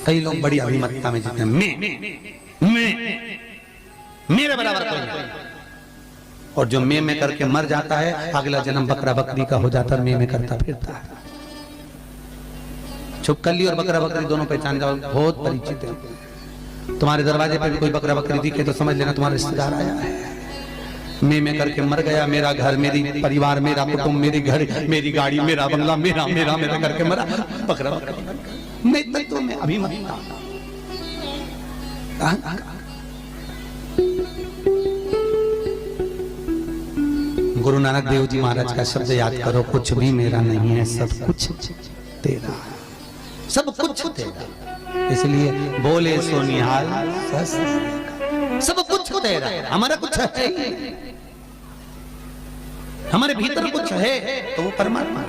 कई लोग बड़ी अभिमतता में जीते हैं, मैं मेरे बराबर कोई नहीं। और जो मैं करके मर जाता है, अगला जन्म बकरा बकरी का हो जाता है, मैं करता फिरता है। छुपकली और बकरा बकरी दोनों पहचान जाओ, बहुत परिचित है। तुम्हारे दरवाजे पर भी कोई बकरा बकरी दिखे तो समझ लेना तुम्हारा रिश्तेदार आया है। मैं करके मर गया, मेरा घर, मेरी परिवार, मेरा कुटुंब, मेरी घर, मेरी गाड़ी, मेरा बंगला, मेरा मेरा मेरा करके मरा, बकरा बकरा। मैं तत्व में अभिमतता। गुरु नानक देव जी महाराज का शब्द याद करो, कुछ भी मेरा नहीं है, सब कुछ तेरा, सब कुछ तेरा। इसलिए बोले सोनिहाल, सब कुछ तेरा, हमारा कुछ है, हमारे भीतर कुछ है तो वो परमात्मा।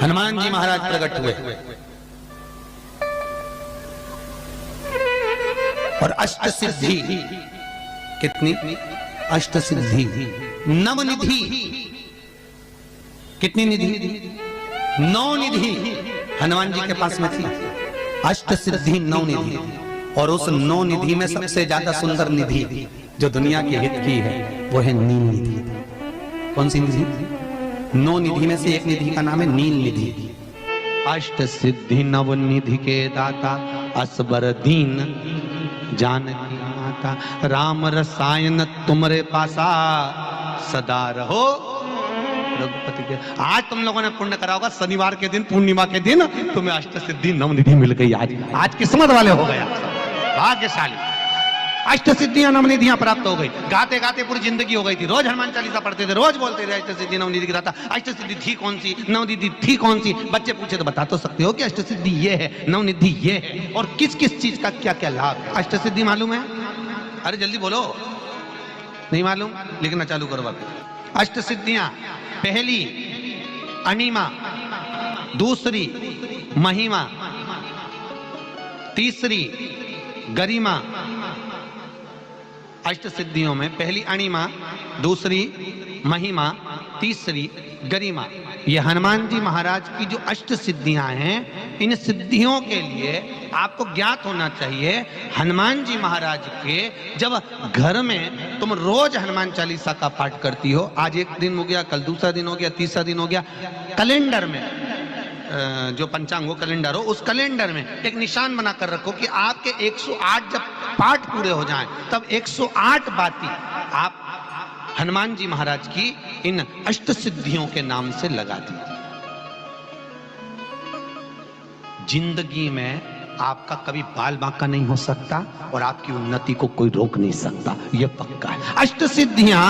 हनुमान जी महाराज प्रकट हुए और अष्ट सिद्धि, कितनी? अष्ट सिद्धि, नवनिधि। कितनी निधि? 9 निधि हनुमान जी के पास में थी। अष्ट सिद्धि 9 निधि, और उस 9 निधि में सबसे ज्यादा सुंदर निधि जो दुनिया के हित की है वो है नील निधि। कौन सी निधि? 9 निधि में से एक निधि का नाम है नील निधि। अष्ट सिद्धि नव निधि के दाता, असबर दीन जानकी माता, राम रसायन तुम्हारे पासा सदा रहो रघुपति के। आज तुम लोगों ने पुण्य करा होगा, शनिवार के दिन, पूर्णिमा के दिन तुम्हें अष्ट सिद्धि नवनिधि मिल गई। आज किस्मत वाले हो गया, भाग्यशाली। अष्ट सिद्धियां नवनिधियां प्राप्त हो गई। गाते गाते पूरी जिंदगी हो गई थी, रोज हनुमान चालीसा पढ़ते थे, रोज बोलते थे अष्ट सिद्धि नवनिधि की गाथा। अष्ट सिद्धि थी कौन सी, नवनिधि थी कौन सी? बच्चे पूछे तो बता तो सकते हो कि अष्ट सिद्धि ये है, नवनिधि ये है, और किस किस चीज का क्या क्या लाभ। अष्ट सिद्धि मालूम है? अरे जल्दी बोलो, नहीं मालूम? लिखना चालू करो बाकी। अष्ट सिद्धियां, पहली अणिमा, दूसरी महिमा, तीसरी गरिमा। अष्ट सिद्धियों में पहली अणिमा, दूसरी महिमा, तीसरी गरिमा। ये हनुमान जी महाराज की जो अष्ट सिद्धियां हैं इन सिद्धियों के लिए आपको ज्ञात होना चाहिए, हनुमान जी महाराज के जब घर में तुम रोज हनुमान चालीसा का पाठ करती हो, आज एक दिन हो गया, कल दूसरा दिन हो गया, तीसरा दिन हो गया, कैलेंडर में जो पंचांगो कैलेंडर हो, उस कैलेंडर में एक निशान बनाकर रखो कि आपके 108 जब पाठ पूरे हो जाएं, तब 108 बाती आप हनुमान जी महाराज की इन अष्ट सिद्धियों के नाम से लगा दीजिए। जिंदगी में आपका कभी बाल बांका नहीं हो सकता और आपकी उन्नति को कोई रोक नहीं सकता, यह पक्का है। अष्ट सिद्धियां,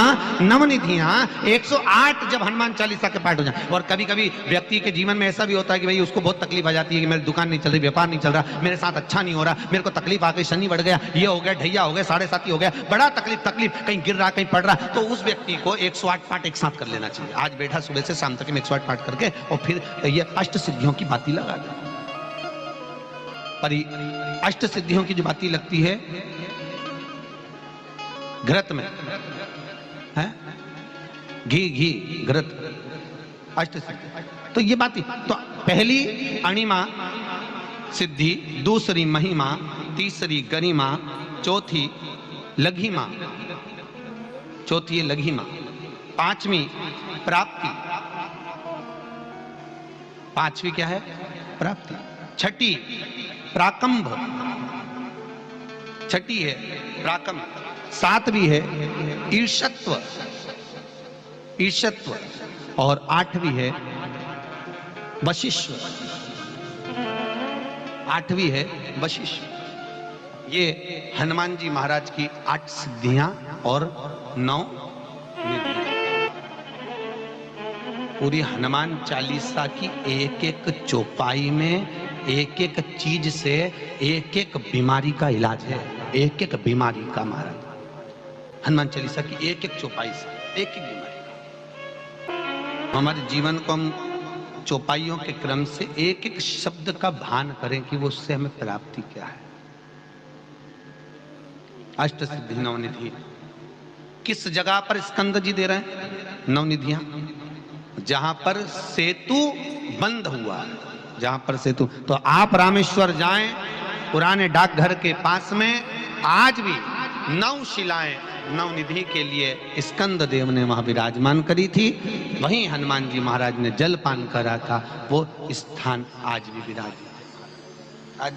नवनिधियां, 108 जब हनुमान चालीसा के पाठ हो जाए। और कभी कभी व्यक्ति के जीवन में ऐसा भी होता है कि भाई उसको बहुत तकलीफ आ जाती है कि मेरी दुकान नहीं चल रही, व्यापार नहीं चल रहा, मेरे साथ अच्छा नहीं हो रहा, मेरे को तकलीफ आ गई, शनि बढ़ गया, ये हो गया, ढैया हो गया, 7.5 हो गया, बड़ा तकलीफ, कहीं गिर रहा, कहीं पड़ रहा, तो उस व्यक्ति को 108 पाठ एक साथ कर लेना चाहिए। आज बैठा सुबह से शाम तक 108 पाठ करके और फिर ये अष्ट सिद्धियों की बाती लगा दे। पर अष्ट सिद्धियों की जो बाती लगती है घृत में है, घी घृत, अष्ट सिद्धि, तो ये बाती, तो पहली अणिमा सिद्धि, दूसरी महिमा, तीसरी गरिमा, चौथी लघिमा, चौथी लघिमा, पांचवी प्राप्ति, पांचवी क्या है? प्राप्ति। छठी प्राकंभ, छठी है प्राकंभ। सातवीं है ईर्षत्व, ईर्षत्व, और आठवीं है वशिष्व, आठवीं है वशिष्व। ये हनुमान जी महाराज की 8 सिद्धियां और 9 निधियां। पूरी हनुमान चालीसा की एक एक चौपाई में एक एक चीज से एक एक बीमारी का इलाज है, एक एक बीमारी का महाराज। हनुमान चालीसा की एक एक चौपाई से एक एक बीमारी का। हमारे जीवन को हम चौपाइयों के क्रम से एक एक शब्द का भान करें कि वो उससे हमें प्राप्ति क्या है। अष्ट सिद्धि नवनिधि किस जगह पर स्कंद जी दे रहे हैं? नवनिधियां, जहां पर सेतु बंद हुआ, जहां पर सेतु, तो आप रामेश्वर जाएं, पुराने डाकघर के पास में आज भी 9 शिलाएं नवनिधि के लिए स्कंद देव ने वहां विराजमान करी थी, वहीं हनुमान जी महाराज ने जलपान करा था, वो स्थान आज भी विराजमान। आज